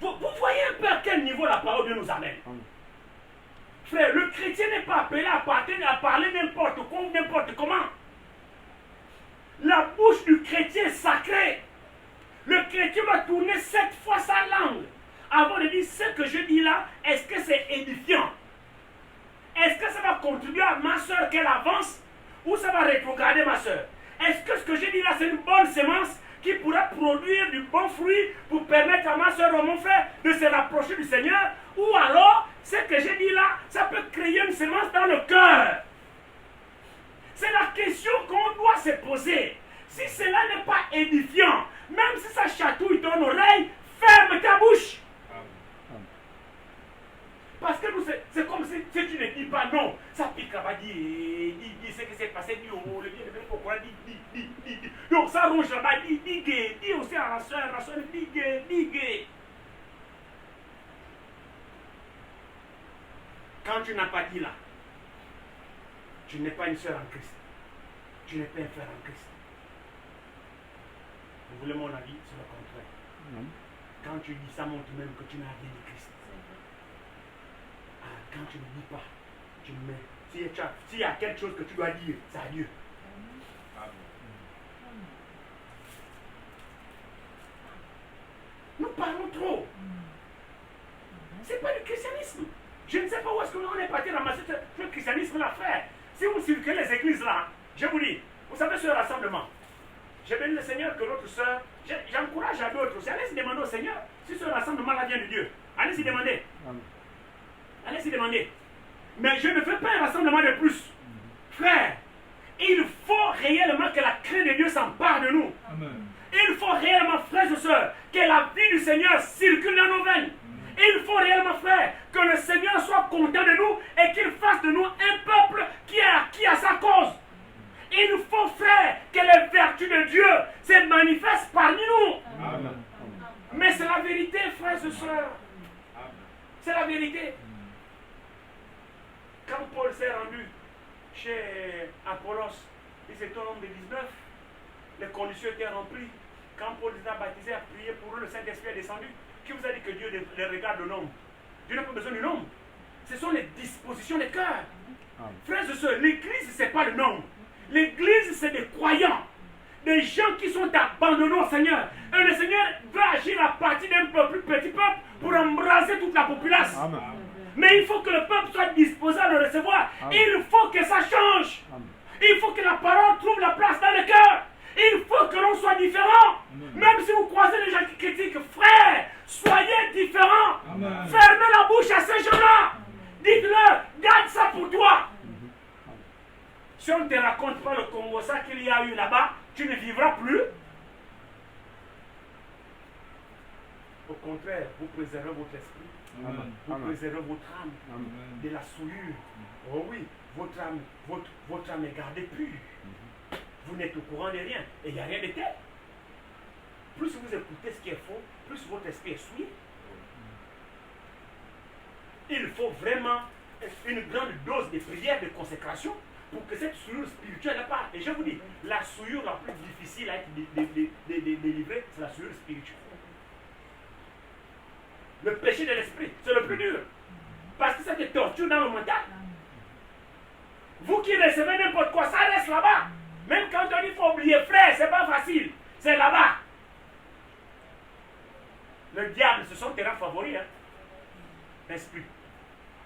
Vous voyez un peu à quel niveau la parole de Dieu nous amène. Frère, le chrétien n'est pas appelé à parler n'importe quoi ou n'importe comment. La bouche du chrétien est sacrée. Le chrétien va tourner 7 fois sa langue avant de dire ce que je dis là, est-ce que c'est édifiant? Est-ce que ça va contribuer à ma soeur qu'elle avance ou ça va rétrograder ma soeur? Est-ce que ce que je dis là, c'est une bonne sémence qui pourra produire du bon fruit pour permettre à ma soeur ou à mon frère de se rapprocher du Seigneur? Ou alors, ce que j'ai dit là, ça peut créer une sémence dans le cœur. C'est la question qu'on doit se poser. Si cela n'est pas édifiant, même si ça chatouille ton oreille, ferme ta bouche. Parce que c'est comme si tu ne dis pas non. Ça pique là-bas, dis ce qui s'est passé, dis oh, le bien de pourquoi, dis. Donc ça rouge là-bas, dis gay, dis aussi à la soeur, dis gay. Quand tu n'as pas dit là, tu n'es pas une soeur en Christ. Tu n'es pas un frère en Christ. Vous voulez mon avis? C'est le contraire. Quand tu dis ça, montre même que tu n'as rien de Christ. Quand tu ne dis pas, tu mets. S'il y a quelque chose que tu dois dire, c'est à Dieu. Nous parlons trop. C'est pas du christianisme. Je ne sais pas où est-ce qu'on est parti ramasser ce christianisme-là, frère. Si vous circulez les églises là, je vous dis, vous savez ce rassemblement. J'ai béni le Seigneur que notre soeur, j'encourage à d'autres aussi. Allez-y demander au Seigneur si ce rassemblement là vient de Dieu. Allez-y demander. Allez-y demander. Mais je ne fais pas un rassemblement de plus. Frère, il faut réellement que la crainte de Dieu s'empare de nous. Amen. Il faut réellement, frères et sœurs, que la vie du Seigneur circule dans nos veines. Il faut réellement, frère, que le Seigneur soit content de nous et qu'il fasse de nous un peuple qui est acquis à sa cause. Il faut, frère, que les vertus de Dieu se manifestent parmi nous. Amen. Mais c'est la vérité, frères et sœurs. C'est la vérité. Quand Paul s'est rendu chez Apollos, il était un homme de 19, les conditions étaient remplies. Quand Paul les a baptisés, a prié pour eux, le Saint-Esprit est descendu. Qui vous a dit que Dieu les regarde le nombre? Dieu n'a pas besoin du nombre. Ce sont les dispositions des cœurs. Frères et sœurs, l'église, ce n'est pas le nombre. L'église, c'est des croyants. Des gens qui sont abandonnés au Seigneur. Et le Seigneur veut agir à partir d'un plus petit peuple pour embraser toute la population. Amen. Mais il faut que le peuple soit disposé à le recevoir. Amen. Il faut que ça change. Amen. Il faut que la parole trouve la place dans le cœur. Il faut que l'on soit différent. Amen. Même si vous croisez les gens qui critiquent, frère, soyez différents. Amen. Fermez la bouche à ces gens-là. Dites-leur, garde ça pour toi. Amen. Si on ne te raconte pas le Congo, ça qu'il y a eu là-bas, tu ne vivras plus. Au contraire, vous préservez votre esprit. Amen. Vous préservez votre âme. Amen. De la souillure. Oh oui, votre âme est gardée pure. Vous n'êtes au courant de rien. Et il n'y a rien de tel. Plus vous écoutez ce qui est faux, plus votre esprit est souillé. Il faut vraiment une grande dose de prière, de consécration, pour que cette souillure spirituelle parte. Et je vous dis, la souillure la plus difficile à être délivrée, c'est la souillure spirituelle. Le péché de l'esprit, c'est le plus dur. Parce que cette ça te torture dans le mental. Amen. Vous qui recevez n'importe quoi, ça reste là-bas. Même quand on dit qu'il faut oublier, frère, c'est pas facile. C'est là-bas. Le diable, ce sont tes rangs favoris. Hein. L'esprit.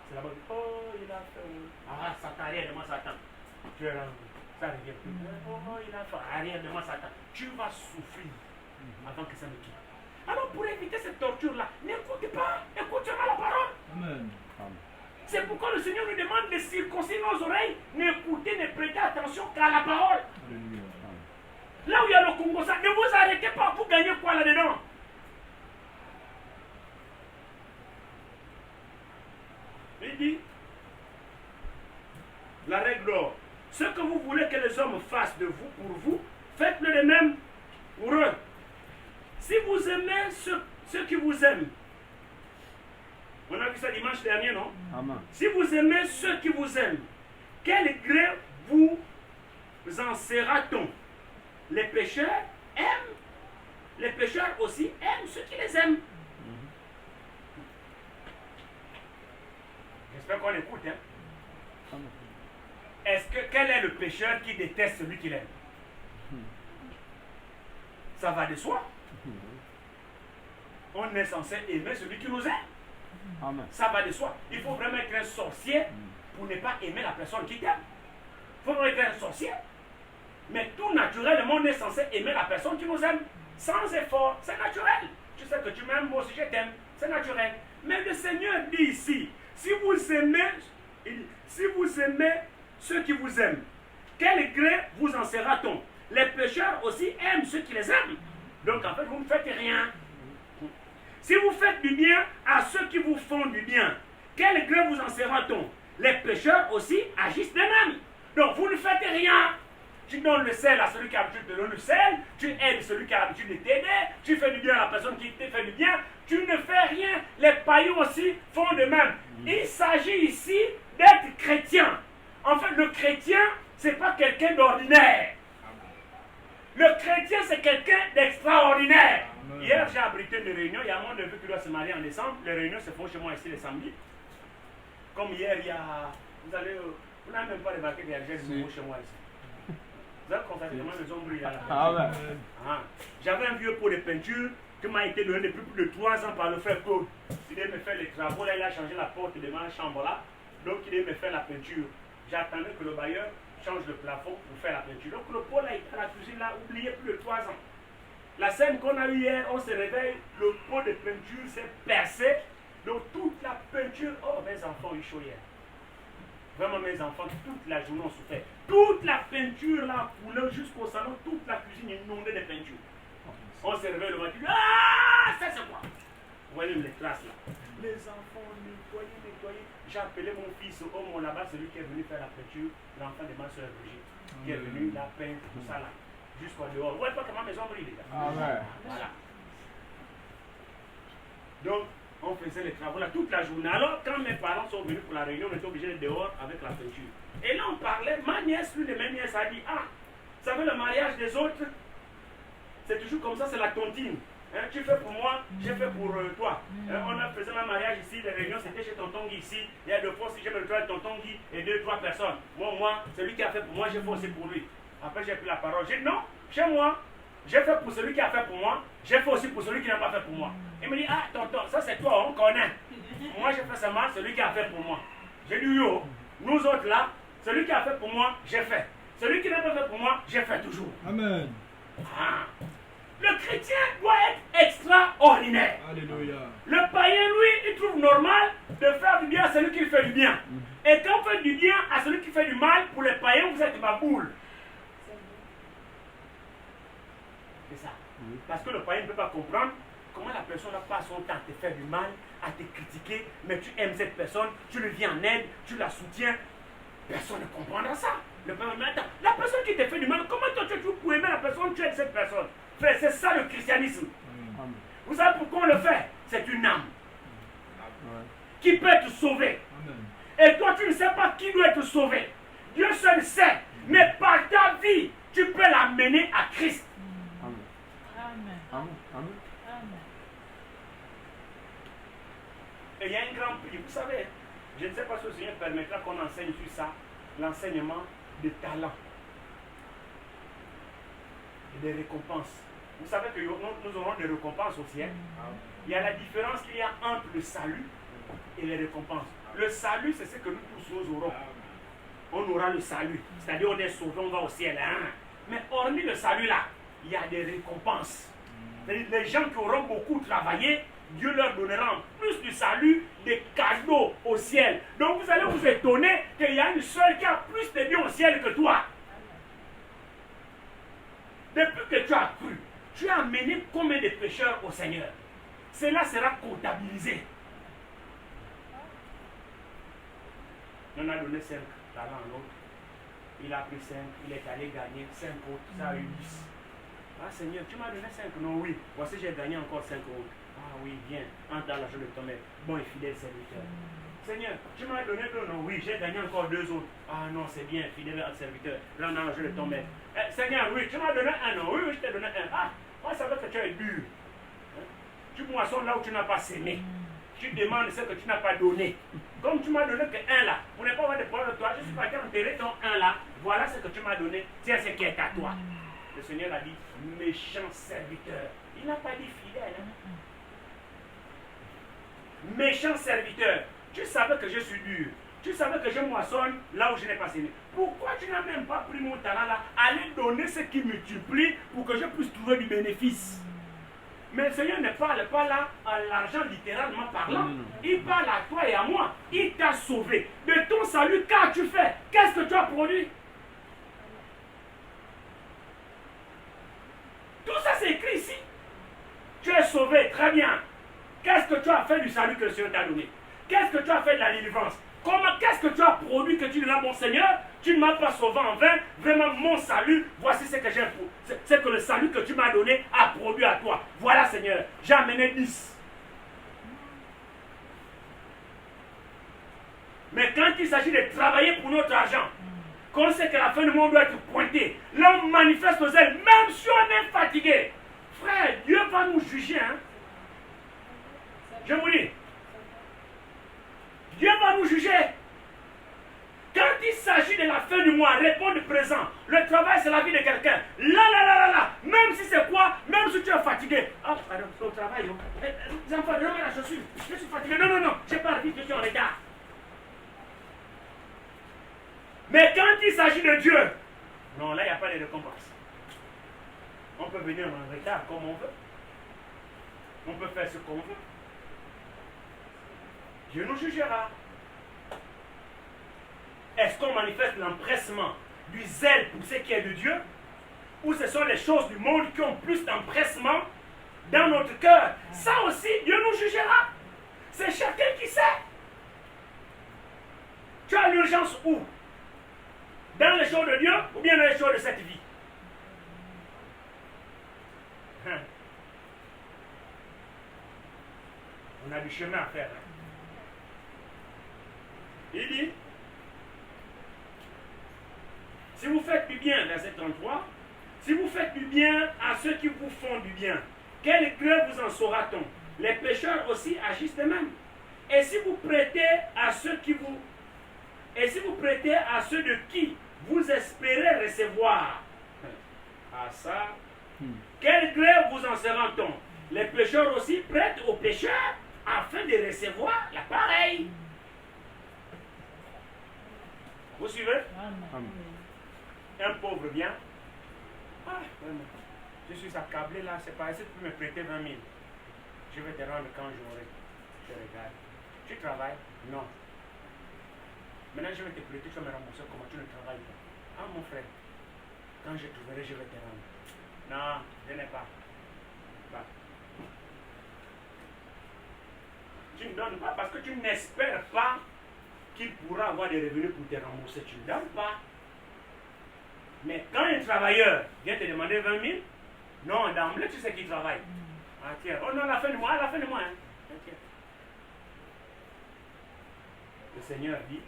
C'est là-bas. Oh, il a fait. Ah, Satan, arrière de moi, Satan. Tu es là. Ça revient plus. Oh, il a fait. Arrière de moi, Satan. Tu vas souffrir avant que ça ne quitte. Alors, pour éviter cette torture-là, n'écoutez pas. Écoute seulement la parole. Amen. Amen. C'est pourquoi le Seigneur nous demande de circoncire nos oreilles, n'écoutez, ne prêtez attention qu'à la parole. Alléluia. Là où il y a le Congo, ça, ne vous arrêtez pas, vous gagnez quoi là-dedans? Il dit, la règle d'or, ce que vous voulez que les hommes fassent de vous pour vous, faites-le de même pour eux. Si vous aimez ceux qui vous aiment, on a vu ça dimanche dernier, non? Amen. Si vous aimez ceux qui vous aiment, quel gré vous en sera-t-on? Les pécheurs aiment, les pécheurs aussi aiment ceux qui les aiment. J'espère qu'on écoute. Hein? Amen. Quel est le pécheur qui déteste celui qu'il aime? Ça va de soi. On est censé aimer celui qui nous aime. Amen. Ça va de soi. Il faut vraiment être un sorcier pour ne pas aimer la personne qui t'aime. Il faut vraiment être un sorcier. Mais tout naturellement, on est censé aimer la personne qui nous aime. Sans effort, c'est naturel. Tu sais que tu m'aimes, moi aussi je t'aime. C'est naturel. Mais le Seigneur dit ici, si vous aimez ceux qui vous aiment, quel gré vous en sera-t-on? Les pécheurs aussi aiment ceux qui les aiment. Donc en fait, vous ne faites rien. Si vous faites du bien à ceux qui vous font du bien, quel gré vous en sera-t-on? Les pécheurs aussi agissent de même. Donc vous ne faites rien. Tu donnes le sel à celui qui a l'habitude de donner le sel, tu aides celui qui a l'habitude de t'aider, tu fais du bien à la personne qui te fait du bien, tu ne fais rien. Les païens aussi font de même. Il s'agit ici d'être chrétien. En fait, le chrétien, ce n'est pas quelqu'un d'ordinaire. Le chrétien, c'est quelqu'un d'extraordinaire. Hier, j'ai abrité une réunion. Il y a mon neveu qui doit se marier en décembre. Les réunions se font chez moi ici les samedis. Comme hier, il y a. Vous n'avez même pas remarqué qu'il y a des gens chez moi ici. Vous avez constaté comment les hommes brillent à la Amen. J'avais un vieux pot de peinture qui m'a été donné depuis plus de 3 ans par le frère Claude. Il devait me faire les travaux. Là, il a changé la porte de ma chambre là. Donc, il devait me faire la peinture. J'attendais que le bailleur change le plafond pour faire la peinture. Donc, le pot là, il était à la cuisine là, oublié plus de 3 ans. La scène qu'on a eue hier, on se réveille, le pot de peinture s'est percé. Donc, toute la peinture. Oh, mes enfants ont eu chaud hier. Vraiment, mes enfants, toute la journée ont souffert. Toute la peinture là coulait jusqu'au salon, toute la cuisine inondée de peinture. On se réveille le matin, ah, ça c'est quoi? Vous voyez les traces là. Les enfants nettoyés. J'ai appelé mon fils au monde là-bas, celui qui est venu faire la peinture, l'enfant de ma soeur Brigitte, qui est venu la peindre, tout ça là, jusqu'au dehors. Vous voyez pas comment mes hommes brillent, les gars? Amen. Voilà. Donc, on faisait les travaux là toute la journée. Alors, quand mes parents sont venus pour la réunion, on était obligés d'être dehors avec la peinture. Et là, on parlait, ma nièce, l'une de mes nièces, a dit, ah, vous savez, le mariage des autres, c'est toujours comme ça, c'est la tontine. Hein, tu fais pour moi, j'ai fait pour toi. On a fait un mariage ici, les réunions, c'était chez Tonton Guy ici. Il y a 2 fois, si j'ai fait le travail de Tonton Guy et 2-3 personnes. Moi, celui qui a fait pour moi, j'ai fait aussi pour lui. Après, j'ai pris la parole. J'ai dit, non, chez moi, j'ai fait pour celui qui a fait pour moi, j'ai fait aussi pour celui qui n'a pas fait pour moi. Il me dit, ah, tonton, ça c'est toi, on connaît. Moi, j'ai fait seulement celui qui a fait pour moi. J'ai dit, yo, nous autres là, celui qui a fait pour moi, j'ai fait. Celui qui n'a pas fait pour moi, j'ai fait toujours. Amen. Ah. Le chrétien doit être extraordinaire. Alléluia. Le païen, lui, il trouve normal de faire du bien à celui qui fait du bien. Et quand on fait du bien à celui qui fait du mal, pour les païens, vous êtes ma boule. C'est ça. Parce que le païen ne peut pas comprendre comment la personne passe son temps à te faire du mal, à te critiquer, mais tu aimes cette personne, tu lui viens en aide, tu la soutiens. Personne ne comprendra ça. Le païen dit, attends, la personne qui te fait du mal, comment toi tu peux aimer la personne, tu aimes cette personne? Frère, c'est ça le christianisme. Amen. Vous savez pourquoi on le fait? C'est une âme Ouais. qui peut te sauver. Amen. Et toi, tu ne sais pas qui doit être sauvé. Dieu seul sait. Mais par ta vie, tu peux l'amener à Christ. Amen. Amen. Amen. Amen. Amen. Et il y a un grand prix. Vous savez, Je ne sais pas si le Seigneur permettra qu'on enseigne sur ça, l'enseignement de talent et des récompenses. Vous savez que nous aurons des récompenses au ciel. Il y a la différence qu'il y a entre le salut et les récompenses. Le salut, c'est ce que nous tous nous aurons. On aura le salut. C'est-à-dire on est sauvé, on va au ciel. Hein? Mais hormis le salut là, il y a des récompenses. Les gens qui auront beaucoup travaillé, Dieu leur donnera en plus du salut des cadeaux au ciel. Donc vous allez vous étonner qu'il y a une seule qui a plus de biens au ciel que toi. Depuis que tu as cru, tu as amené combien de pécheurs au Seigneur? Cela sera comptabilisé. On a donné 5 talents à l'autre. Il a pris 5, il est allé gagner 5 autres, ça a eu 10. Ah Seigneur, tu m'as donné 5, non oui. Voici j'ai gagné encore 5 autres. Ah oui, viens, entre dans l'argent de ton maître. Bon et fidèle serviteur. Seigneur, tu m'as donné 2, non oui, j'ai gagné encore 2 autres. Ah non, c'est bien, fidèle serviteur. Rentre dans l'argent de ton maître. Seigneur, oui, tu m'as donné 1, non oui, je t'ai donné 1. Ah, moi ça veut que tu es dur. Hein? Tu moissonnes là où tu n'as pas sémé. Tu demandes ce que tu n'as pas donné. Comme tu m'as donné que 1 là, pour ne pas avoir de problème de toi, je suis parti enterrer ton 1 là. Voilà ce que tu m'as donné. Tiens, ce qui est à toi. Le Seigneur a dit, méchant serviteur. Il n'a pas dit fidèle. Hein? Méchant serviteur. Tu savais que je suis dur. Tu savais que je moissonne là où je n'ai pas sémé. Pourquoi tu n'as même pas pris mon talent là? Allez donner ce qui multiplie pour que je puisse trouver du bénéfice. Mais le Seigneur ne parle pas là à l'argent littéralement parlant. Il parle à toi et à moi. Il t'a sauvé. De ton salut, qu'as-tu fait? Qu'est-ce que tu as produit? Tout ça c'est écrit ici. Tu es sauvé, très bien. Qu'est-ce que tu as fait du salut que le Seigneur t'a donné? Qu'est-ce que tu as fait de la délivrance? Qu'est-ce que tu as produit que tu dis là, mon Seigneur? Tu ne m'as pas sauvé en vain. Vraiment, mon salut, voici ce que j'ai produit. C'est que le salut que tu m'as donné a produit à toi. Voilà, Seigneur, j'ai amené 10. Mais quand il s'agit de travailler pour notre argent, qu'on sait que la fin du monde doit être pointée, là on manifeste aux ailes, même si on est fatigué. Frère, Dieu va nous juger. Hein? Je vous dis, Dieu va nous juger. Quand il s'agit de la fin du mois, répondre présent. Le travail, c'est la vie de quelqu'un. Là. Même si c'est quoi, même si tu es fatigué. Ah, pardon, c'est au travail. Les enfants, donne-moi la chaussure. Je suis fatigué. Non. Je n'ai pas dit que je suis en retard. Mais quand il s'agit de Dieu, non, là, il n'y a pas de récompense. On peut venir en retard comme on veut. On peut faire ce qu'on veut. Dieu nous jugera. Est-ce qu'on manifeste l'empressement, du zèle pour ce qui est de Dieu? Ou ce sont les choses du monde qui ont plus d'empressement dans notre cœur? Ça aussi, Dieu nous jugera. C'est chacun qui sait. Tu as l'urgence où? Dans les choses de Dieu ou bien dans les choses de cette vie? On a du chemin à faire. Hein? Il dit, si vous faites du bien, verset 33, si vous faites du bien à ceux qui vous font du bien, quel gré vous en saura-t-on? Les pécheurs aussi agissent de même. Et si vous prêtez à ceux qui vous... Et si vous prêtez à ceux de qui vous espérez recevoir, à ça, quel gré vous en sera-t-on? Les pécheurs aussi prêtent aux pécheurs afin de recevoir la pareille. Vous suivez? Amen. Un pauvre vient. Ah, vraiment. Je suis accablé là, c'est pas si tu peux me prêter 20 000. Je vais te rendre quand j'aurai. Je regarde. Tu travailles? Non. Maintenant je vais te prêter, tu vas me rembourser comment tu ne travailles pas. Ah mon frère, quand je trouverai, je vais te rendre. Non, je n'ai pas. Bah. Tu ne donnes pas parce que tu n'espères pas qu'il pourra avoir des revenus pour te rembourser. Tu ne donnes pas. Mais quand un travailleur vient te demander 20 000, non, d'emblée, tu sais qu'il travaille. Ah tiens, oh non, à la fin du mois, hein. Okay. Le Seigneur dit,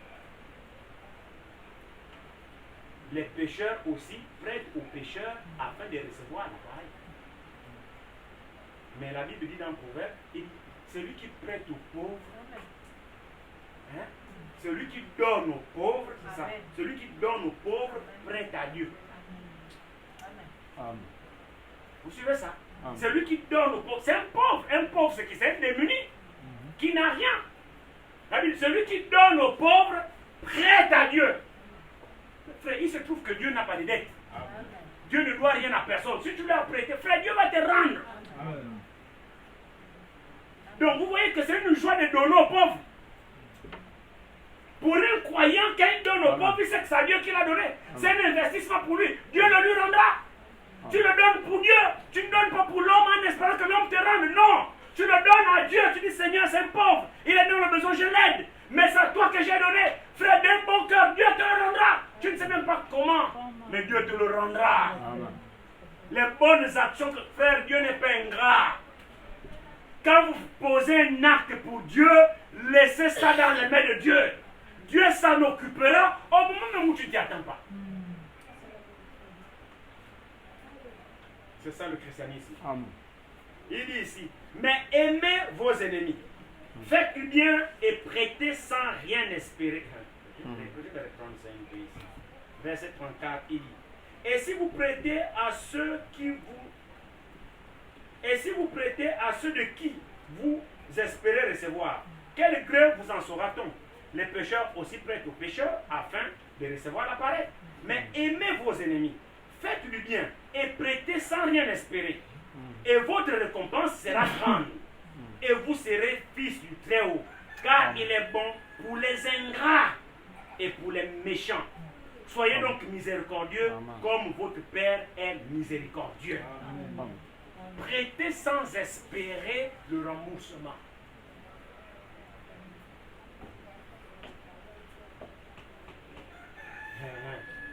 les pécheurs aussi prêtent aux pécheurs afin de recevoir la pareille. Mais la Bible dit dans le Proverbe, celui qui prête aux pauvres, hein, Celui qui donne aux pauvres, c'est ça. Amen. Celui qui donne aux pauvres prête à Dieu. Amen. Amen. Vous suivez ça? Amen. Celui qui donne aux pauvres, c'est un pauvre. Un pauvre, c'est qui? C'est un démuni qui n'a rien. C'est-à-dire, celui qui donne aux pauvres prête à Dieu. Frère, il se trouve que Dieu n'a pas de dette. Amen. Dieu ne doit rien à personne. Si tu lui as prêté, frère, Dieu va te rendre. Amen. Donc vous voyez que c'est une joie de donner aux pauvres. Pour un croyant, quand il donne aux pauvres, il sait que c'est Dieu qui l'a donné. C'est un investissement pour lui. Dieu le lui rendra. Tu le donnes pour Dieu. Tu ne donnes pas pour l'homme en espérant que l'homme te rende. Non. Tu le donnes à Dieu. Tu dis, Seigneur, c'est un pauvre. Il est dans le besoin, je l'aide. Mais c'est à toi que j'ai donné. Frère, d'un bon cœur, Dieu te le rendra. Tu ne sais même pas comment, mais Dieu te le rendra. Amen. Les bonnes actions que frère, Dieu n'est pas ingrat. Quand vous posez un acte pour Dieu, laissez ça dans les mains de Dieu. Dieu s'en occupera au moment même où tu ne t'y attends pas. C'est ça le christianisme. Amen. Il dit ici, mais aimez vos ennemis. Faites du bien et prêtez sans rien espérer. Verset 34, il dit, et si vous prêtez à ceux de qui vous espérez recevoir, quel gré vous en saura-t-on? Les pécheurs aussi prêtent aux pécheurs afin de recevoir la pareille. Mais aimez vos ennemis, faites du bien et prêtez sans rien espérer. Et votre récompense sera grande. Et vous serez fils du Très-Haut. Car il est bon pour les ingrats et pour les méchants. Soyez donc miséricordieux comme votre Père est miséricordieux. Amen. Prêtez sans espérer le remboursement.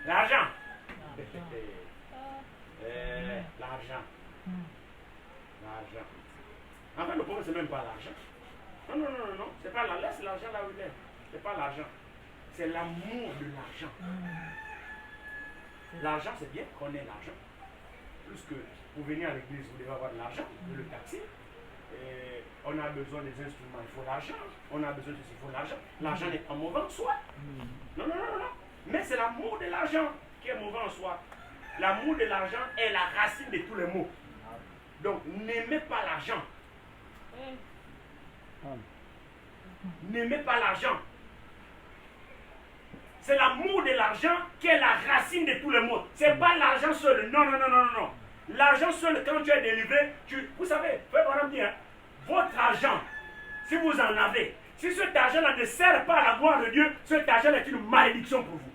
L'argent. L'argent. L'argent. En fait, le problème, c'est même pas l'argent. Non, non, non, non, non. C'est pas la laisse l'argent là où il est. C'est pas l'argent. C'est l'amour de l'argent. L'argent, c'est bien qu'on ait l'argent. Plus que pour venir à l'église, vous devez avoir de l'argent, le taxi. Et on a besoin des instruments, il faut l'argent. On a besoin de ceci, il faut l'argent. L'argent n'est pas mauvais en soi. Non, non, non, non. Mais c'est l'amour de l'argent qui est mauvais en soi. L'amour de l'argent est la racine de tous les maux. Donc, n'aimez pas l'argent. N'aimez pas l'argent. C'est l'amour de l'argent qui est la racine de tous les maux. Ce n'est pas l'argent seul. Non, non, non, non, non. L'argent seul, quand tu es délivré, vous savez, votre argent, si vous en avez, si cet argent-là ne sert pas à la gloire de Dieu, cet argent est une malédiction pour vous.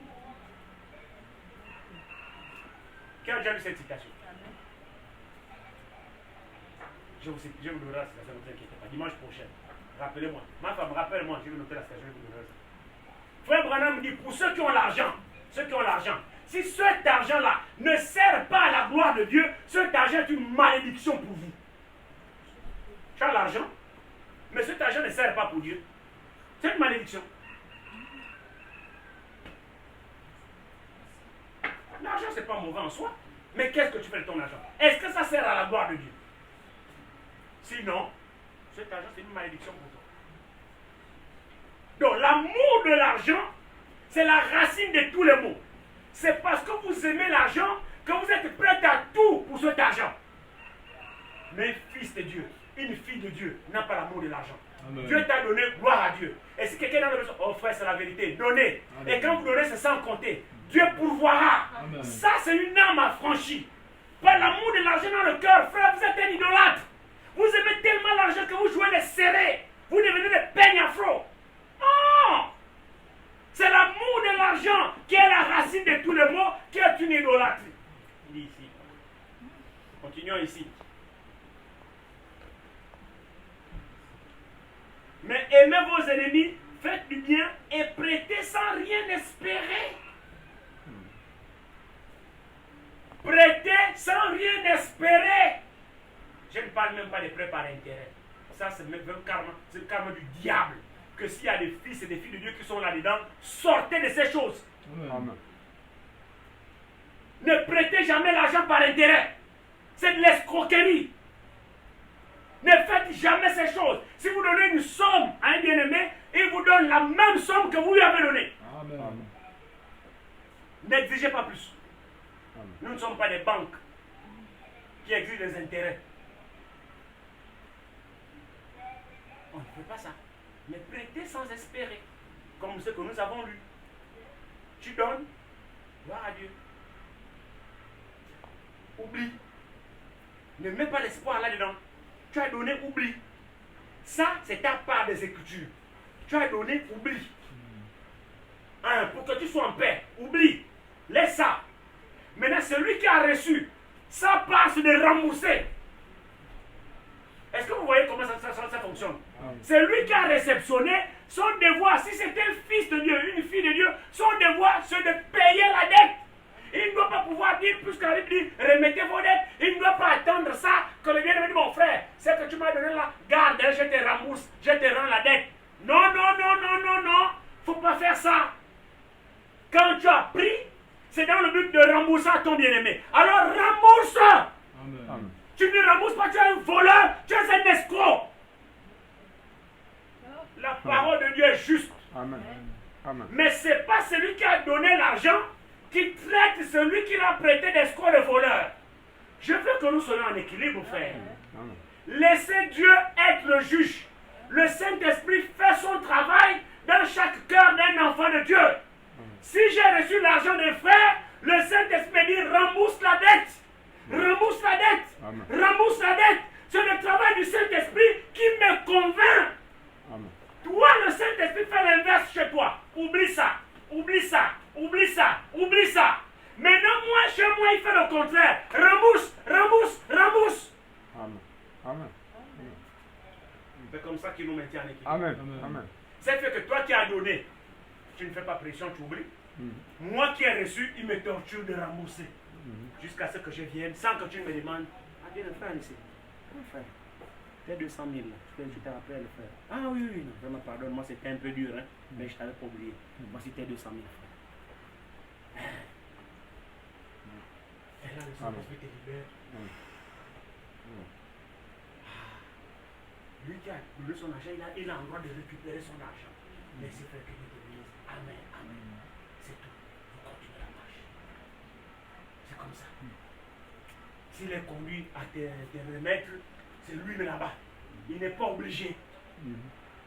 Qui a déjà lu cette citation? Je vous donnerai la citation, ne vous inquiétez pas. Dimanche prochain, rappelez-moi. Ma femme, rappelle-moi, je vais noter la citation, je vous donnerai ça. Frère Branham dit, pour ceux qui ont l'argent, si cet argent-là ne sert pas à la gloire de Dieu, cet argent est une malédiction pour vous. Tu as l'argent, mais cet argent ne sert pas pour Dieu. C'est une malédiction. L'argent, ce n'est pas mauvais en soi, mais qu'est-ce que tu fais de ton argent? Est-ce que ça sert à la gloire de Dieu? Sinon, cet argent, c'est une malédiction pour toi. Donc, l'amour de l'argent, c'est la racine de tous les maux. C'est parce que vous aimez l'argent que vous êtes prêt à tout pour cet argent. Mais un fils de Dieu, une fille de Dieu n'a pas l'amour de l'argent. Dieu t'a donné, gloire à Dieu. Et si quelqu'un a besoin, oh frère, c'est la vérité, donnez. Amen. Et quand vous donnez, c'est sans compter. Dieu pourvoira. Amen. Ça, c'est une âme affranchie. Par l'amour de l'argent dans le cœur, frère, vous êtes un idolâtre. Vous aimez tellement l'argent que vous jouez les serrés. Vous devenez des peignes afro. Non! C'est l'amour de l'argent qui est la racine de tous les maux, qui est une idolâtrie. Il dit ici. Continuons ici. Mais aimez vos ennemis, faites du bien et prêtez sans rien espérer. Prêtez sans rien espérer. Je ne parle même pas de prêts par intérêt. Ça, c'est même karma. C'est le karma du diable. Que s'il y a des fils et des filles de Dieu qui sont là-dedans, sortez de ces choses. Amen. Ne prêtez jamais l'argent par intérêt. C'est de l'escroquerie. Ne faites jamais ces choses. Si vous donnez une somme à un bien-aimé il vous donne la même somme que vous lui avez donnée. Amen. Amen. N'exigez pas plus. Amen. Nous ne sommes pas des banques qui exigent des intérêts. On ne fait pas ça. Mais prêtez sans espérer, comme ce que nous avons lu. Tu donnes, gloire à Dieu. Oublie. Ne mets pas l'espoir là-dedans. Tu as donné, oublie. Ça, c'est ta part des Écritures. Tu as donné, oublie. Hein, pour que tu sois en paix, oublie. Laisse ça. Maintenant, celui qui a reçu, sa part, c'est de rembourser. Est-ce que vous voyez comment ça fonctionne? C'est lui qui a réceptionné. Son devoir, si c'est un fils de Dieu, une fille de Dieu, son devoir, c'est de payer la dette. Il ne doit pas pouvoir dire, puisque la Bible dit, remettez vos dettes. Il ne doit pas attendre ça, que le bien-aimé dit, mon frère, c'est que tu m'as donné là, garde, je te rembourse, je te rends la dette. Non, non, non, non, non, non. Il ne faut pas faire ça. Quand tu as pris, c'est dans le but de rembourser à ton bien-aimé. Alors rembourse. Amen. Amen. Tu ne rembourses pas, tu es un voleur, tu es un escroc. La parole de Dieu est juste. Amen. Amen. Mais ce n'est pas celui qui a donné l'argent qui traite celui qui l'a prêté d'escroc de voleur. Je veux que nous soyons en équilibre, frère. Amen. Laissez Dieu être le juge. Le Saint-Esprit fait son travail dans chaque cœur d'un enfant de Dieu. Si j'ai reçu l'argent des frères, le Saint-Esprit dit rembourse la dette. Rembourse la dette. Amen. Rembourse la dette. C'est le travail du Saint-Esprit qui me convainc. Amen. Toi, le Saint-Esprit fait l'inverse chez toi. Oublie ça. Oublie ça. Oublie ça. Oublie ça. Maintenant, moi, chez moi, il fait le contraire. Rembourse. Rembourse. Rembourse. Amen. Amen. C'est comme ça qu'il nous maintient en équilibre. Amen. Amen. Amen. C'est fait que toi qui as donné, tu ne fais pas pression, tu oublies. Moi qui ai reçu, il me torture de rembourser. Jusqu'à ce que je vienne, sans que tu me demandes. Ah bien, le frère ici. Mon frère, t'as 200 000 là. Je t'ai rappelé le frère. Ah oui, oui, non, vraiment, pardonne-moi, c'était un peu dur, hein. Mais je t'avais pas oublié. Voici tes 200 000 frère. Et là, le Saint-Esprit te libère. Lui qui a donné son argent, il a le droit de récupérer son argent. Laissez faire que Dieu te bénisse. Amen, amen. C'est tout. Vous continuez la marche. C'est comme ça. S'il est conduit à te remettre, c'est lui mais là-bas. Il n'est pas obligé. Non,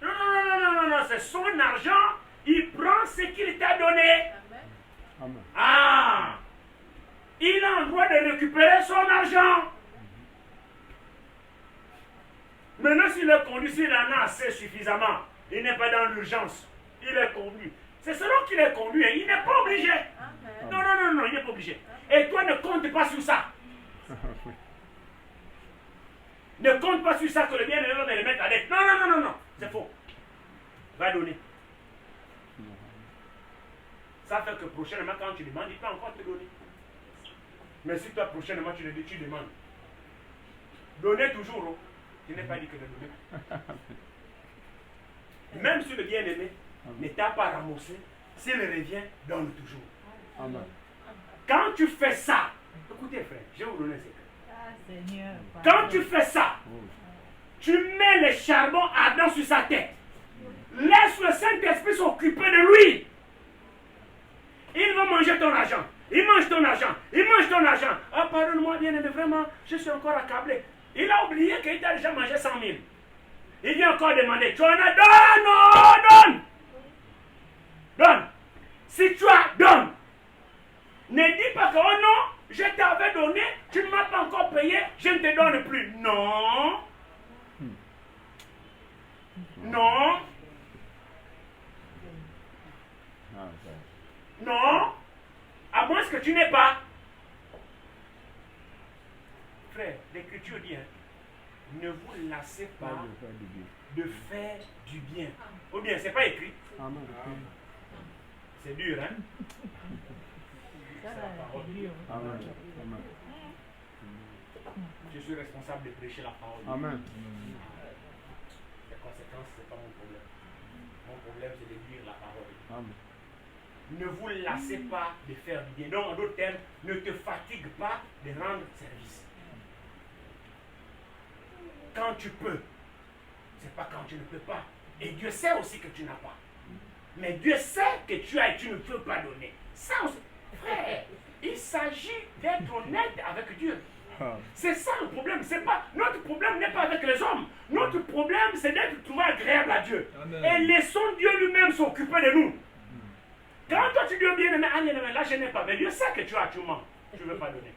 non, non, non, non, non, c'est son argent. Il prend ce qu'il t'a donné. Amen. Ah! Il a le droit de récupérer son argent. Maintenant, s'il est conduit, s'il en a assez suffisamment, il n'est pas dans l'urgence. Il est conduit. C'est selon qu'il est conduit. Hein. Il n'est pas obligé. Non, non, non, non, il n'est pas obligé. Et toi, ne compte pas sur ça. Ne compte pas sur ça que le bien-aimé va me remettre à dette. Non, non, non, non, non. C'est faux. Va donner. Ça fait que prochainement, quand tu demandes, il peut encore te donner. Mais si toi, prochainement, tu demandes. Donnez toujours. Oh. Je n'ai pas dit que de donner. Même si le bien-aimé ne t'a pas remboursé, s'il revient, donne toujours. Amen. Quand tu fais ça, écoutez frère, je vais vous donner un secret. Ah, Seigneur. Quand tu fais ça, tu mets le charbon ardent sur sa tête. Laisse le Saint-Esprit s'occuper de lui. Il va manger ton argent. Il mange ton argent. Il mange ton argent. Ah, pardonne-moi, bien-aimé, vraiment, je suis encore accablé. Il a oublié qu'il t'a déjà mangé 100 000. Il vient encore demander, tu en as, donne, oh, donne. Donne. Si tu as, donne. Ne dis pas que, oh non, je t'avais donné, tu ne m'as pas encore payé, je ne te donne plus. Non. Non. Non. À moins que tu n'aies pas. Frère, l'Écriture dit, hein, ne vous lassez pas de faire du bien. Ou bien, c'est pas écrit. Amen. C'est dur, hein? Ça, c'est dur. Amen. Amen. Je suis responsable de prêcher la parole. Amen. Les conséquences, ce n'est pas mon problème. Mon problème, c'est de dire la parole. Amen. Ne vous lassez pas de faire du bien. Donc, en d'autres termes, ne te fatigue pas de rendre service. Quand tu peux, c'est pas quand tu ne peux pas. Et Dieu sait aussi que tu n'as pas. Mais Dieu sait que tu as et tu ne peux pas donner. Ça aussi, frère, il s'agit d'être honnête avec Dieu. C'est ça le problème. C'est pas, notre problème n'est pas avec les hommes. Notre problème, c'est d'être trouvé agréable à Dieu. Amen. Et laissons Dieu lui-même s'occuper de nous. Quand toi tu dis bien aimé, ah, bien aimé, là je n'ai pas. Mais Dieu sait que tu as, tu mens. Tu ne veux pas donner.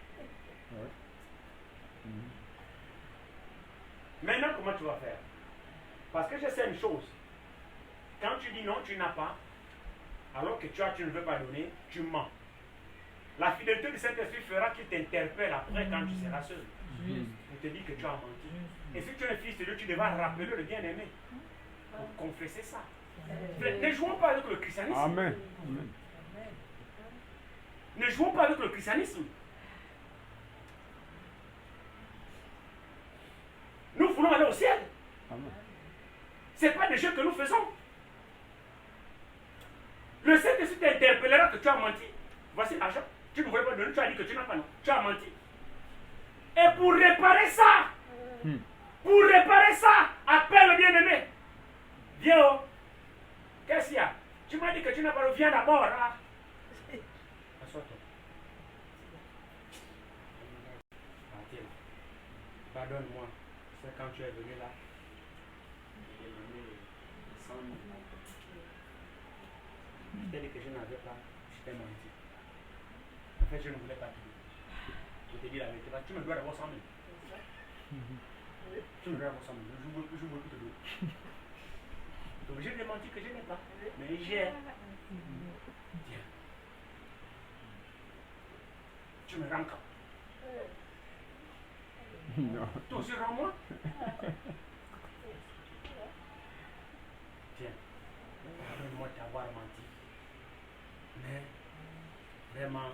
Maintenant, comment tu vas faire? Parce que je sais une chose. Quand tu dis non, tu n'as pas, alors que tu as, tu ne veux pas donner, tu mens. La fidélité de Saint-Esprit fera qu'il t'interpelle après quand tu seras seul. Il te dit que tu as menti. Et si tu es un fils de Dieu, tu devras rappeler le bien-aimé pour confesser ça. Ne jouons pas avec le christianisme. Amen. Amen. Ne jouons pas avec le christianisme. Nous voulons aller au ciel. Amen. Ce n'est pas des jeux que nous faisons. Le Saint-Esprit t'interpellera que tu as menti. Voici l'argent. Tu ne voulais pas donner, tu as dit que tu n'as pas, non. Tu as menti. Et pour réparer ça, appelle le bien-aimé. Viens, oh. Qu'est-ce qu'il y a? Tu m'as dit que tu n'as pas, viens d'abord. Hein? Assois-toi. Pardonne-moi. C'est quand tu es venu là. J'ai donné 100 000. Je t'ai dit que je n'avais pas. Je t'ai menti. En fait, je ne voulais pas te dire. Je te dis la vérité. Tu me dois d'abord 100 000. Tu me dois d'abord 100 000. Je veux te donner. Donc je t'ai menti que je n'ai pas. Mais j'ai. Tiens. Tu me rends quand? Non. Toi aussi rends-moi. Tiens. Pardonne-moi d'avoir menti. Mais vraiment,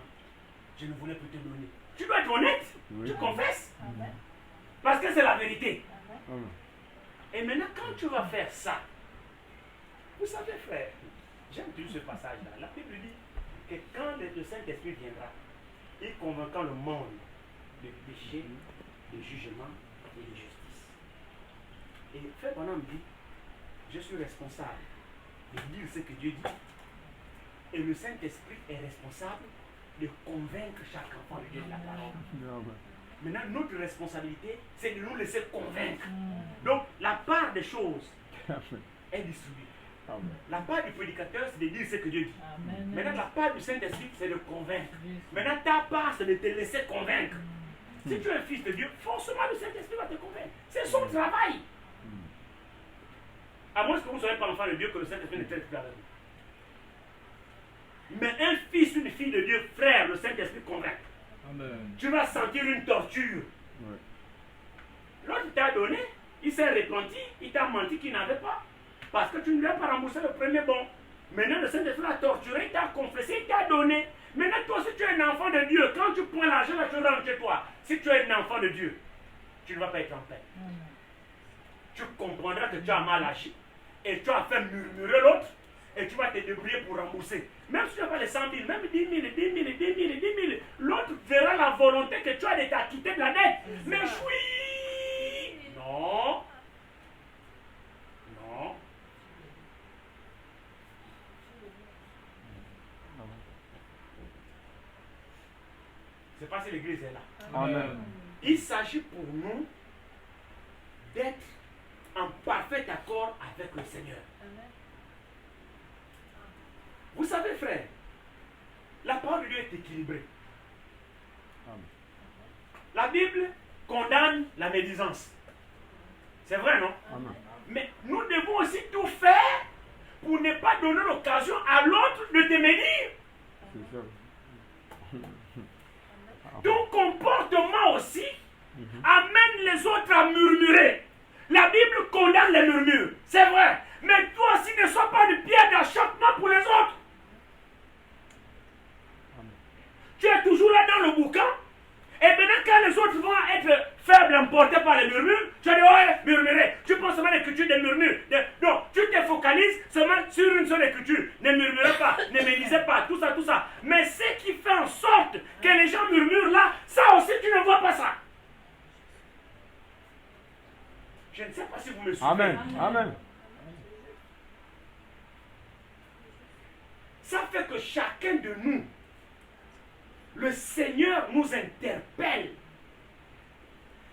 je ne voulais plus te donner. Tu dois être honnête. Oui. Tu confesses. Parce que c'est la vérité. Amen. Et maintenant, quand tu vas faire ça, vous savez, frère, j'aime toujours ce passage-là. La Bible dit que quand le Saint-Esprit viendra, il convainquant le monde de péché, de jugement et de justice. Et Frère Branham dit, je suis responsable de dire ce que Dieu dit. Et le Saint-Esprit est responsable de convaincre chaque enfant de Dieu de la parole. Amen. Maintenant, notre responsabilité, c'est de nous laisser convaincre. Donc, la part des choses est distribuée. Amen. La part du prédicateur, c'est de dire ce que Dieu dit. Amen. Maintenant, la part du Saint-Esprit, c'est de convaincre. Maintenant, ta part, c'est de te laisser convaincre. Si tu es un fils de Dieu, forcément le Saint-Esprit va te convaincre. C'est son travail. À moins que vous ne soyez pas enfant de Dieu, que le Saint-Esprit ne traite plus avec vous. Mais un fils, une fille de Dieu, frère, le Saint-Esprit convainc. Amen. Tu vas sentir une torture. Ouais. L'autre t'a donné, il s'est repenti, il t'a menti qu'il n'avait pas. Parce que tu ne lui as pas remboursé le premier bon. Maintenant, le Saint-Esprit l'a torturé, il t'a confessé, il t'a donné. Maintenant, toi, si tu es un enfant de Dieu, quand tu prends l'argent, là, tu rentres chez toi. Si tu es un enfant de Dieu, tu ne vas pas être en paix. Tu comprendras que tu as mal agi. Et tu as fait murmurer l'autre. Et tu vas te débrouiller pour rembourser. Même si tu n'as pas les 100 000, même 10 000, 10 000, 10 000, 10 000, l'autre verra la volonté que tu as de t'acquitter de la dette. Mais oui! Non. Non. C'est pas si l'église est là. Amen. Il s'agit pour nous d'être en parfait accord avec le Seigneur. Vous savez, frère, la parole de Dieu est équilibrée. Amen. La Bible condamne la médisance. C'est vrai, non? Amen. Mais nous devons aussi tout faire pour ne pas donner l'occasion à l'autre de te médire. C'est ça. Ton comportement aussi amène les autres à murmurer. La Bible condamne les murmures, c'est vrai. Mais toi aussi ne sois pas de pierre d'achoppement pour les autres. Tu es toujours là dans le boucan. Et maintenant quand les autres vont être faibles, emportés par les murmures, tu vas dire, ouais, murmurer. Tu prends seulement l'écriture des murmures. Non, tu te focalises seulement sur une seule écriture. Ne murmurez pas, ne médisez pas, tout ça, tout ça. Mais ce qui fait en sorte que les gens murmurent là, ça aussi tu ne vois pas ça. Je ne sais pas si vous me suivez. Amen. Amen. le Seigneur nous interpelle,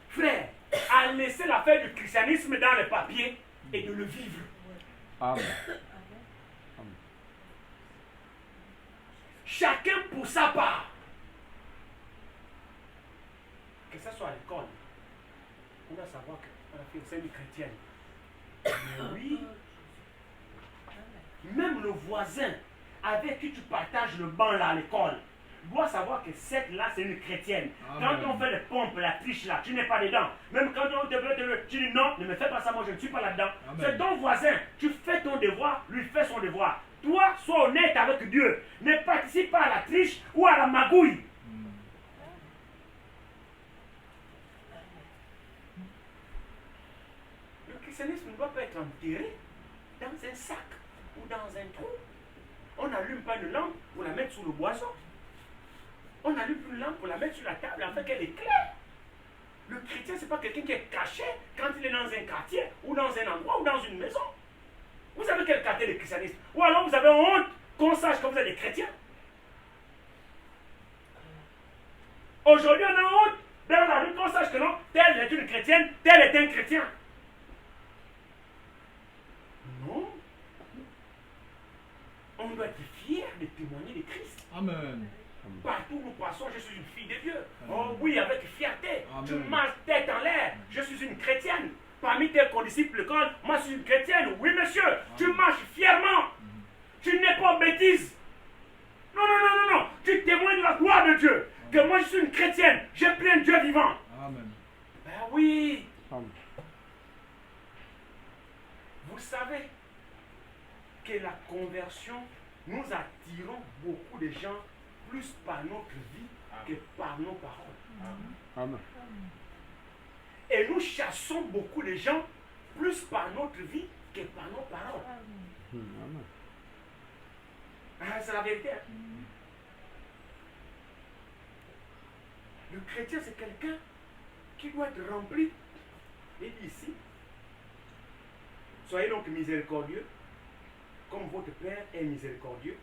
frère, à laisser l'affaire du christianisme dans les papiers et de le vivre. Amen. Chacun pour sa part. Que ce soit à l'école, on doit savoir que la fille c'est une chrétienne. Mais oui, même le voisin avec qui tu partages le banc là à l'école doit savoir que cette là c'est une chrétienne. Amen. Quand on fait les pompes, la triche là, tu n'es pas dedans. Même quand on te veut, tu dis non, ne me fais pas ça, moi je ne suis pas là-dedans. C'est ton voisin, tu fais ton devoir, lui fait son devoir. Toi, sois honnête avec Dieu. Ne participe pas à la triche ou à la magouille. Le christianisme ne doit pas être enterré dans un sac ou dans un trou. On n'allume pas une lampe pour la mettre sous le boisseau. On allume une lampe pour la mettre sur la table afin qu'elle éclaire. Le chrétien, ce n'est pas quelqu'un qui est caché quand il est dans un quartier ou dans un endroit ou dans une maison. Vous savez quel quartier de christianisme? Ou alors vous avez honte qu'on sache que vous êtes des chrétiens. Aujourd'hui, on a honte dans la rue qu'on sache que non, telle est une chrétienne, tel est un chrétien. Non. On doit être fier de témoigner de Christ. Amen. Partout où nous passons, je suis une fille de Dieu. Oh oui, avec fierté. Amen. Tu marches tête en l'air. Je suis une chrétienne. Parmi tes condisciples, l'école, moi je suis une chrétienne. Oui, monsieur. Tu marches fièrement. Tu n'es pas en bêtise. Non, non, non, non, non. Tu témoignes de la gloire de Dieu. Que moi je suis une chrétienne. J'ai plein de Dieu vivant. Amen. Ben oui. Amen. Vous savez que la conversion, nous attirons beaucoup de gens plus par notre vie que par nos paroles. Amen. Et nous chassons beaucoup de gens plus par notre vie que par nos paroles. Amen. Ah, c'est la vérité. Le chrétien, c'est quelqu'un qui doit être rempli. Il dit ici, soyez donc miséricordieux, comme votre Père est miséricordieux.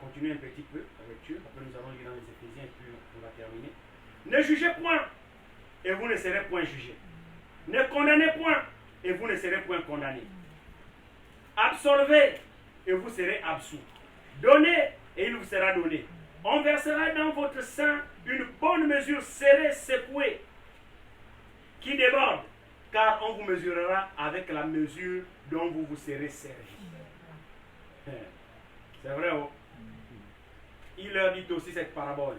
Continuez un petit peu avec Dieu. Après, nous allons lire dans les Éphésiens et puis on va terminer. Ne jugez point, et vous ne serez point jugés. Ne condamnez point, et vous ne serez point condamnés. Absolvez, et vous serez absous. Donnez, et il vous sera donné. On versera dans votre sein une bonne mesure serrée, secouée, qui déborde, car on vous mesurera avec la mesure dont vous vous serez serré. C'est vrai, oh? Il leur dit aussi cette parabole.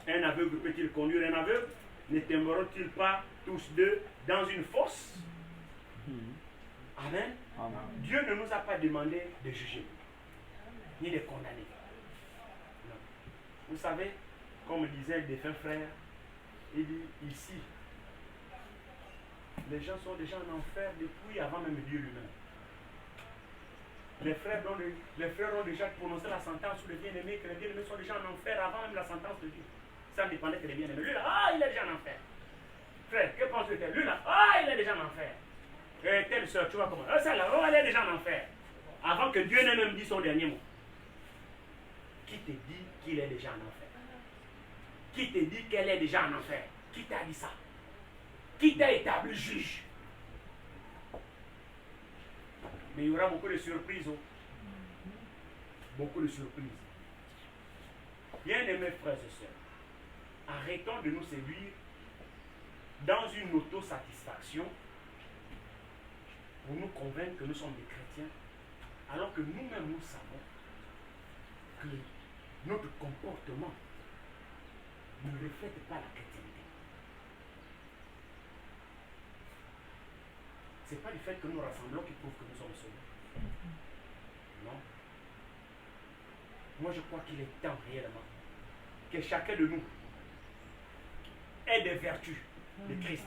Un aveugle peut-il conduire un aveugle? Ne tomberont-ils pas tous deux dans une fosse? Amen. Amen. Dieu ne nous a pas demandé de juger, ni de condamner. Non. Vous savez, comme disait le défunt frère, il dit ici, les gens sont déjà en enfer depuis avant même Dieu lui-même. Les frères ont déjà prononcé la sentence sur les bien-aimés, que les bien-aimés sont déjà en enfer avant même la sentence de Dieu. Ça dépendait que les bien-aimés. Lui là, ah, il est déjà en enfer. Frère, que penses-tu de tel? Lui là, ah, il est déjà en enfer. Et telle soeur, tu vois comment? Celle-là, oh, elle est déjà en enfer. Avant que Dieu n'ait même dit son dernier mot. Qui te dit qu'il est déjà en enfer? Qui te dit qu'elle est déjà en enfer? Qui t'a dit ça? Qui t'a établi juge? Mais il y aura beaucoup de surprises. Oh. Beaucoup de surprises. Bien-aimés frères et sœurs, arrêtons de nous séduire dans une autosatisfaction pour nous convaincre que nous sommes des chrétiens, alors que nous-mêmes nous savons que notre comportement ne reflète pas la chrétienté. Ce n'est pas le fait que nous rassemblons qui prouve que nous sommes sauvés. Non. Moi je crois qu'il est temps réellement que chacun de nous ait des vertus de Christ.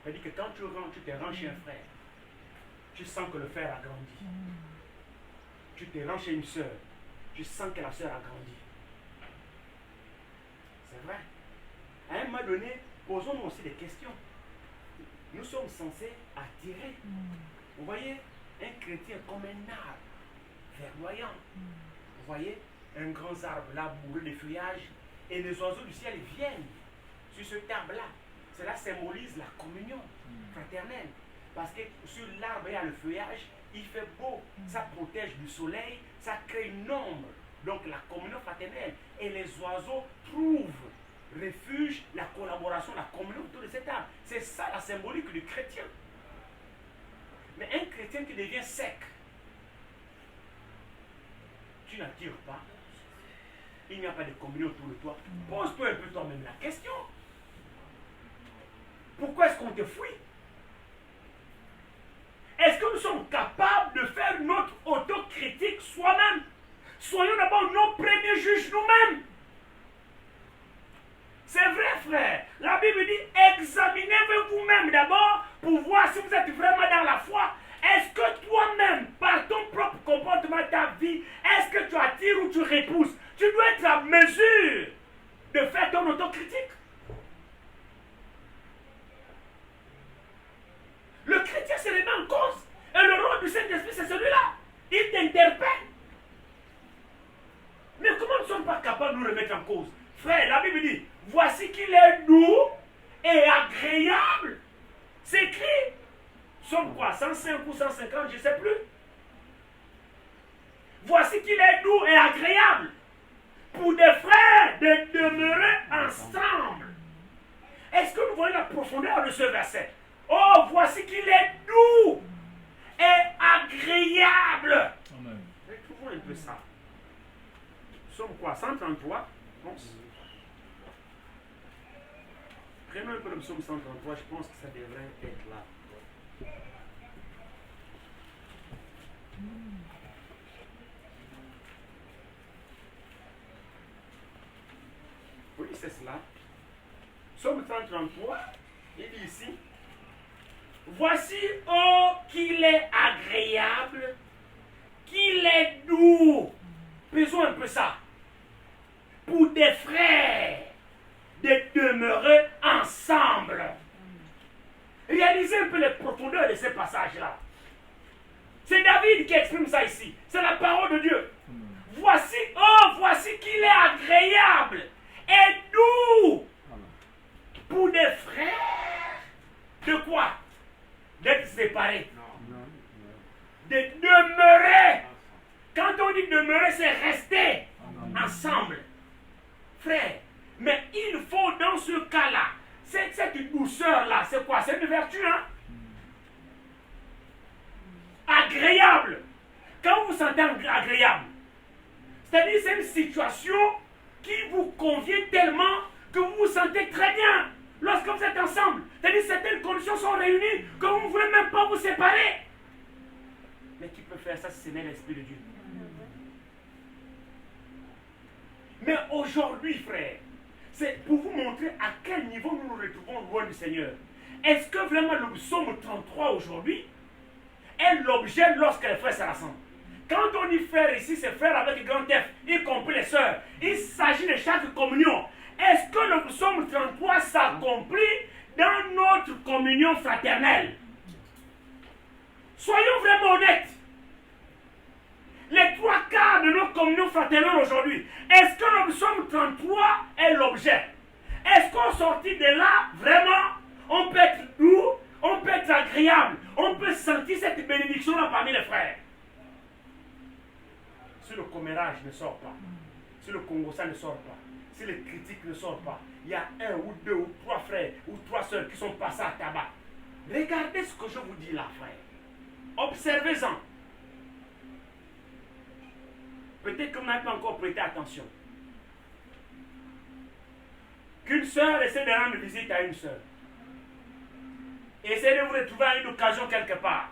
C'est-à-dire que quand tu te rends chez un frère, tu sens que le frère a grandi. Tu te rends chez une soeur, tu sens que la soeur a grandi. C'est vrai. À un moment donné, posons-nous aussi des questions. Nous sommes censés attirer. Vous voyez, un chrétien comme un arbre verdoyant. Vous voyez, un grand arbre là, bourré de feuillage, et les oiseaux du ciel viennent sur ce arbre-là. Cela symbolise la communion fraternelle. Parce que sur l'arbre, il y a le feuillage, il fait beau, ça protège du soleil, ça crée une ombre. Donc la communion fraternelle. Et les oiseaux trouvent refuge, la collaboration, la communion autour de cet arbre. C'est ça la symbolique du chrétien. Mais un chrétien qui devient sec, tu n'attires pas. Il n'y a pas de communion autour de toi. Pose-toi un peu toi-même la question. Pourquoi est-ce qu'on te fuit? Est-ce que nous sommes capables de faire notre autocritique soi-même? Soyons d'abord nos premiers juges nous-mêmes. C'est vrai, frère. La Bible dit, examinez vous-même d'abord pour voir si vous êtes vraiment dans la foi. Est-ce que toi-même, par ton propre comportement, ta vie, est-ce que tu attires ou tu repousses? Tu dois être à mesure de faire ton autocritique. Le chrétien se remet en cause. Et le rôle du Saint-Esprit, c'est celui-là. Il t'interpelle. Mais comment nous ne sommes pas capables de nous remettre en cause? Frère, la Bible dit, voici qu'il est doux et agréable. C'est écrit. Somme quoi? 105 ou 150, je ne sais plus. Voici qu'il est doux et agréable pour des frères de demeurer ensemble. Est-ce que nous voyons la profondeur de ce verset? Oh, voici qu'il est doux et agréable. Amen. Retrouvons un peu ça. Somme quoi? 133? Non. Prenons un peu le psaume 133, je pense que ça devrait être là. Oui, c'est cela. Psaume 133, il dit ici, voici, oh, qu'il est agréable, qu'il est doux. Pesons un peu ça. Pour des frères de demeurer ensemble. Réalisez un peu les profondeurs de ce passage-là. C'est David qui exprime ça ici. C'est la parole de Dieu. Voici, oh, voici qu'il est agréable et doux pour des frères. De quoi? D'être séparés. De demeurer. Quand on dit demeurer, c'est rester ensemble. Frère, mais il faut dans ce cas-là, cette douceur-là, c'est quoi? C'est une vertu, hein? Agréable. Quand vous vous sentez agréable, c'est-à-dire c'est une situation qui vous convient tellement que vous vous sentez très bien lorsque vous êtes ensemble. C'est-à-dire certaines conditions sont réunies que vous ne voulez même pas vous séparer. Mais qui peut faire ça si ce n'est l'Esprit de Dieu? Mais aujourd'hui, frère, c'est pour vous montrer à quel niveau nous nous retrouvons loin du Seigneur. Est-ce que vraiment le psaume 33 aujourd'hui est l'objet lorsque les frères se rassemblent? Quand on dit frère ici, c'est frère avec grand F, y compris les sœurs. Il s'agit de chaque communion. Est-ce que le psaume 33 s'accomplit dans notre communion fraternelle? Soyons vraiment honnêtes. Les trois quarts de nos communions fraternelles aujourd'hui, est-ce que le psaume 33 est l'objet? Est-ce qu'en sorti de là, vraiment, on peut être doux, on peut être agréable, on peut sentir cette bénédiction-là parmi les frères? Si le commérage ne sort pas, si le congossa ne sort pas, si les critiques ne sortent pas, il y a un ou deux ou trois frères ou trois sœurs qui sont passés à tabac. Regardez ce que je vous dis là, frère. Observez-en. Peut-être que vous n'avez pas encore prêté attention. Qu'une sœur essaie de rendre visite à une sœur. Essayez de vous retrouver à une occasion quelque part.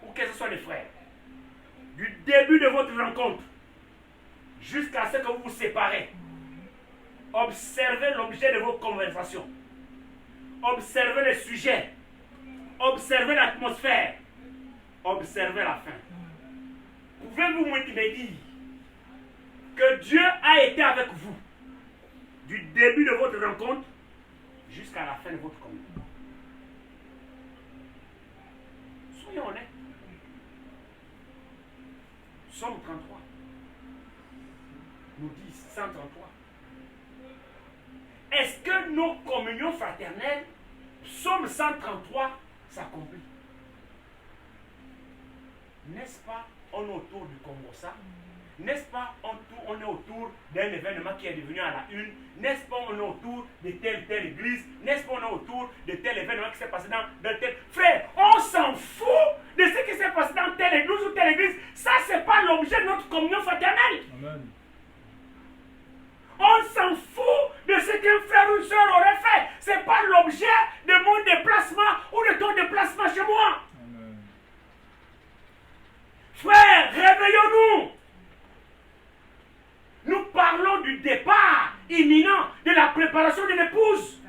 Ou que ce soit les frères. Du début de votre rencontre jusqu'à ce que vous vous séparez. Observez l'objet de vos conversations. Observez les sujets. Observez l'atmosphère. Observez la fin. Pouvez-vous me dire que Dieu a été avec vous du début de votre rencontre jusqu'à la fin de votre communion? Soyons honnêtes. Psaume 33. nous disent 133. Est-ce que nos communions fraternelles, Psaume 133, s'accomplissent? N'est-ce pas, on est autour du Congo-Ça? N'est-ce pas, on est autour d'un événement qui est devenu à la une? N'est-ce pas, on est autour de telle église? N'est-ce pas, on est autour de tel événement qui s'est passé dans tel... Frère, on s'en fout de ce qui s'est passé dans telle église ou telle église. Ça, ce n'est pas l'objet de notre communion fraternelle. Amen. On s'en fout de ce qu'un frère ou une soeur aurait fait. Ce n'est pas l'objet de mon déplacement ou de ton déplacement chez moi. Amen. Frère, réveillons-nous. Nous parlons du départ imminent, de la préparation de l'épouse.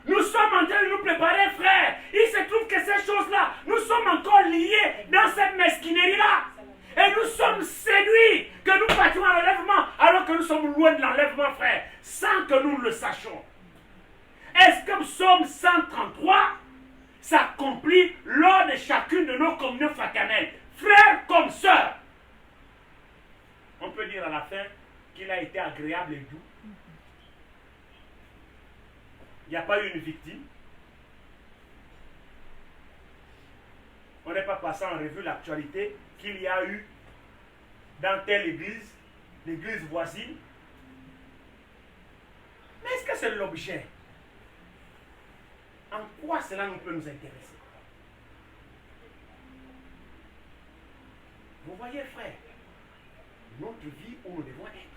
Nous sommes en train de nous préparer, frère. Il se trouve que ces choses-là, nous sommes encore liés dans cette mesquinerie-là. Et nous sommes séduits que nous partions à l'enlèvement alors que nous sommes loin de l'enlèvement, frère, sans que nous le sachions. Est-ce que Psaume 133 s'accomplit lors de chacune de nos communions fraternelles, frères comme sœurs? On peut dire à la fin qu'il a été agréable et doux. Il n'y a pas eu une victime. On n'est pas passé en revue l'actualité qu'il y a eu dans telle église, l'église voisine. Mais est-ce que c'est l'objet? En quoi cela nous peut nous intéresser? Vous voyez, frère, notre vie où nous devons être.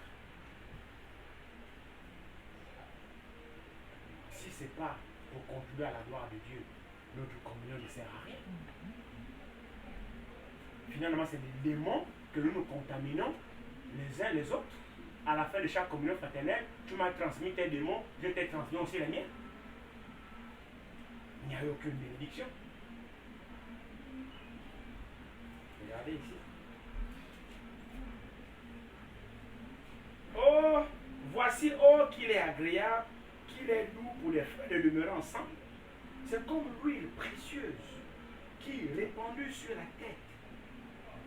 Si ce n'est pas pour contribuer à la gloire de Dieu, notre communion ne sert à rien. Finalement, c'est des démons que nous nous contaminons les uns les autres. À la fin de chaque communion fraternelle, tu m'as transmis tes démons, je t'ai transmis aussi les miens. Il n'y a eu aucune bénédiction. Regardez ici. Oh, voici, oh, qu'il est agréable, qu'il est doux pour les frères de demeurer ensemble. C'est comme l'huile précieuse qui, répandue sur la tête,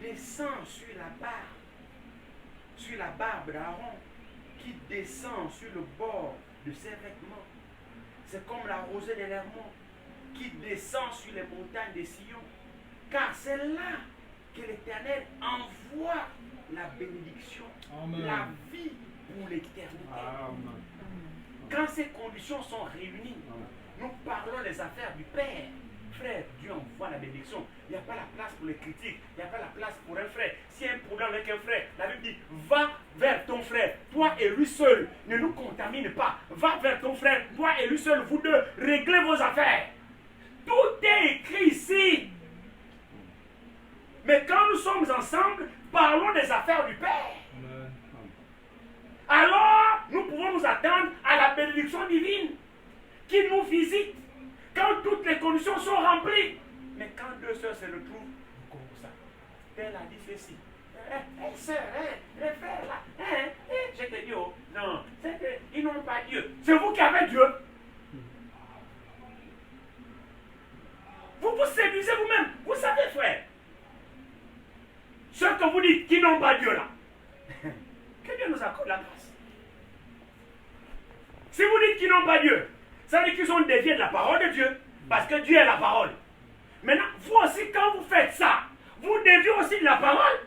descend sur la barbe d'Aaron, qui descend sur le bord de ses vêtements. C'est comme la rosée de l'Hermon, qui descend sur les montagnes de Sion. Car c'est là que l'Éternel envoie la bénédiction, Amen. la vie pour l'éternité. Amen. Quand ces conditions sont réunies, nous parlons des affaires du Père. Frère, Dieu envoie la bénédiction. Il n'y a pas la place pour les critiques. Il n'y a pas la place pour un frère. S'il y a un problème avec un frère, la Bible dit, va vers ton frère. Toi et lui seul. Ne nous contamine pas. Va vers ton frère. Toi et lui seul, vous deux, réglez vos affaires. Tout est écrit ici. Mais quand nous sommes ensemble, parlons des affaires du Père. Amen. Alors, nous pouvons nous attendre à la bénédiction divine qui nous visite quand toutes les conditions sont remplies. Mais quand deux sœurs se retrouvent, vous comprenez ça. Elle a dit ceci. Sœur, les frères là, je te dis, oh, non, c'est qu'ils n'ont pas Dieu. C'est vous qui avez Dieu. Vous vous séduisez vous-même. Vous savez, frère, ceux que vous dites qui n'ont pas Dieu là, que Dieu nous accorde la grâce. Si vous dites qu'ils n'ont pas Dieu, ça veut dire qu'ils sont déviés de la parole de Dieu, parce que Dieu est la parole. Maintenant, vous aussi, quand vous faites ça, vous déviez aussi de la parole.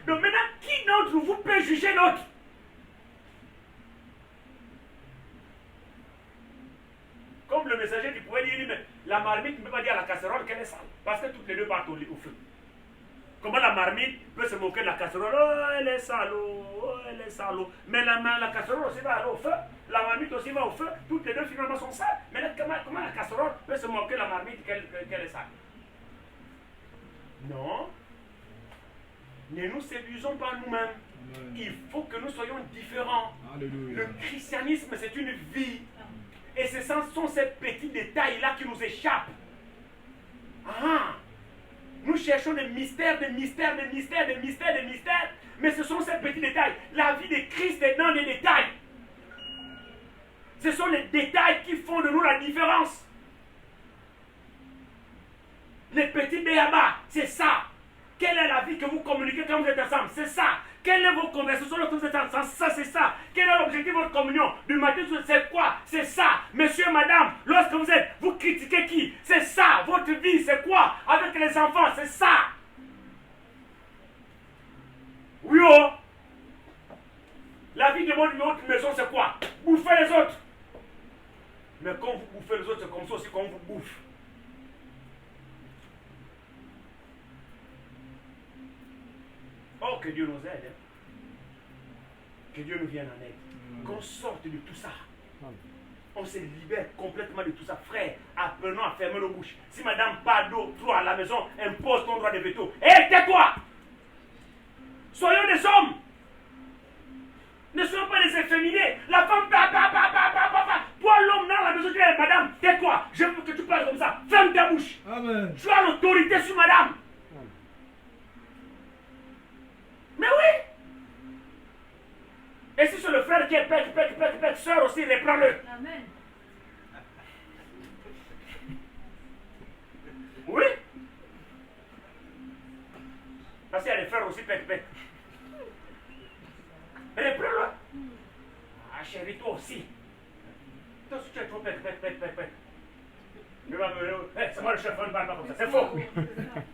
Donc maintenant, qui d'entre vous peut juger l'autre? Comme le messager qui pouvait dire, mais la marmite ne peut pas dire à la casserole qu'elle est sale, parce que toutes les deux partent au feu. Comment la marmite peut se moquer de la casserole? Oh, elle est sale, oh, elle est sale. Mais la casserole aussi va aller au feu. La marmite aussi va au feu. Toutes les deux finalement sont sales. Mais là, comment la casserole peut se moquer de la marmite qu'elle est sale? Non. Ne nous séduisons pas nous-mêmes. Il faut que nous soyons différents. Alléluia. Le christianisme, c'est une vie. Et ce sont ces petits détails-là qui nous échappent. Ah! Nous cherchons des mystères, mais ce sont ces petits détails. La vie de Christ est dans les détails. Ce sont les détails qui font de nous la différence. Les petits béabas, c'est ça. Quelle est la vie que vous communiquez quand vous êtes ensemble? C'est ça. Quelle est votre conversation lorsque vous êtes ensemble? Ça, c'est ça. Quel est l'objectif de votre communion? Du matin, c'est quoi? C'est ça. Monsieur, madame, lorsque vous critiquez qui? C'est ça. Votre vie, c'est quoi? Avec les enfants, c'est ça. Oui, oh. La vie de votre maison, c'est quoi? Bouffer les autres. Mais quand vous bouffez les autres, c'est comme ça aussi qu'on vous bouffe. Oh, que Dieu nous aide. Hein. Que Dieu nous vienne en aide. Qu'on sorte de tout ça. On se libère complètement de tout ça. Frère, apprenons à fermer nos bouches. Si madame pas d'eau, toi à la maison, impose ton droit de veto. Hé, tais-toi! Soyons des hommes. Ne soyons pas des efféminés. La femme, toi l'homme dans la maison, tu dis, madame, tais-toi. Je veux que tu parles comme ça. Ferme ta bouche. Amen. Tu as l'autorité sur madame. Mais oui. Et si c'est le frère qui est pète, soeur aussi, reprends-le. Amen. Oui. Parce qu'il y a des frères aussi pète. Reprends-le. Ah chérie, toi aussi. Toi aussi tu es trop pète. C'est moi le chef, on ne parle pas comme ça. C'est faux.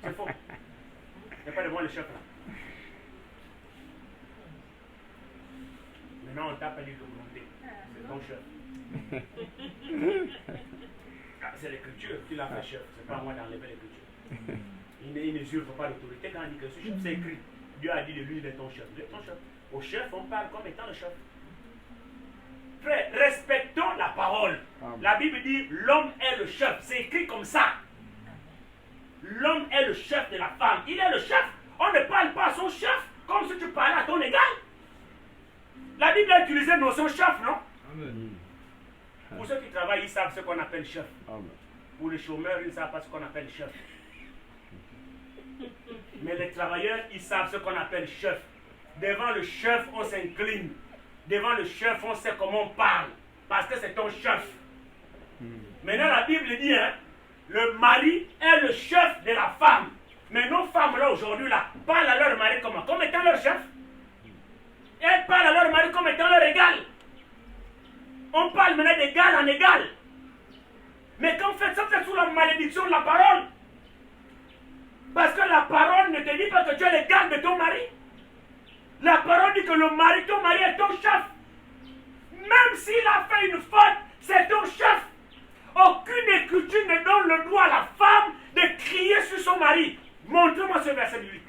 C'est faux. Il n'y a pas de moi le chef là. Maintenant, on t'a pas dit de monter. C'est ton chef. Ah, c'est l'écriture qui l'a fait chef. C'est pas moi d'enlever l'écriture. Il n'usurpe pas l'autorité quand il dit que ce chef, c'est écrit. Dieu a dit de lui, il est ton chef. Il est ton chef. Au chef, on parle comme étant le chef. Frère, respectons la parole. La Bible dit l'homme est le chef. C'est écrit comme ça. L'homme est le chef de la femme. Il est le chef. On ne parle pas à son chef comme si tu parlais à ton égal. La Bible a utilisé la notion chef, non? Amen. Pour ceux qui travaillent, ils savent ce qu'on appelle chef. Amen. Pour les chômeurs, ils ne savent pas ce qu'on appelle chef. Mais les travailleurs, ils savent ce qu'on appelle chef. Devant le chef, on s'incline. Devant le chef, on sait comment on parle. Parce que c'est ton chef. Maintenant, la Bible dit, hein, le mari est le chef de la femme. Mais nos femmes, là, aujourd'hui, là, parlent à leur mari comment? Comme étant leur chef. Elles parlent à leur mari comme étant leur égal. On parle maintenant d'égal en égal. Mais quand vous faites ça, c'est sous la malédiction de la parole. Parce que la parole ne te dit pas que tu es l'égal de ton mari. La parole dit que le mari, ton mari est ton chef. Même s'il a fait une faute, c'est ton chef. Aucune écriture ne donne le droit à la femme de crier sur son mari. Montrez-moi ce verset biblique.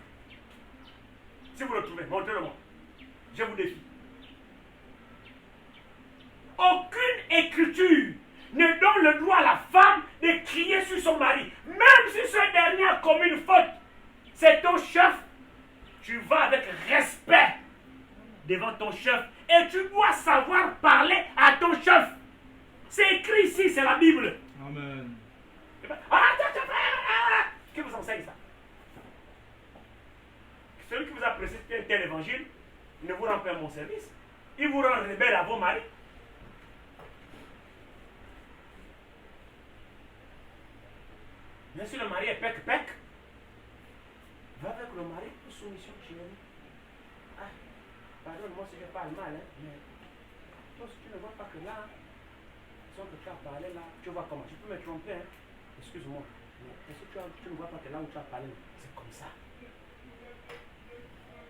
Si vous le trouvez, montrez-le-moi. Je vous défie. Aucune écriture ne donne le droit à la femme de crier sur son mari. Même si ce dernier a commis une faute, c'est ton chef. Tu vas avec respect devant ton chef et tu dois savoir parler à ton chef. C'est écrit ici, c'est la Bible. Amen. Qui vous enseigne ça? Celui qui vous a précisé tel évangile ne vous rend pas mon service. Il vous rend rebelle à vos maris. Mais si le mari est pec, va avec le mari pour soumission, chérie. Ah, pardonne-moi si je parle mal, hein, mais toi, si tu ne vois pas que là, sans que tu as parlé là, tu vois comment? Tu peux me tromper, hein? Excuse-moi. Mais si tu ne vois pas que là où tu as parlé, c'est comme ça.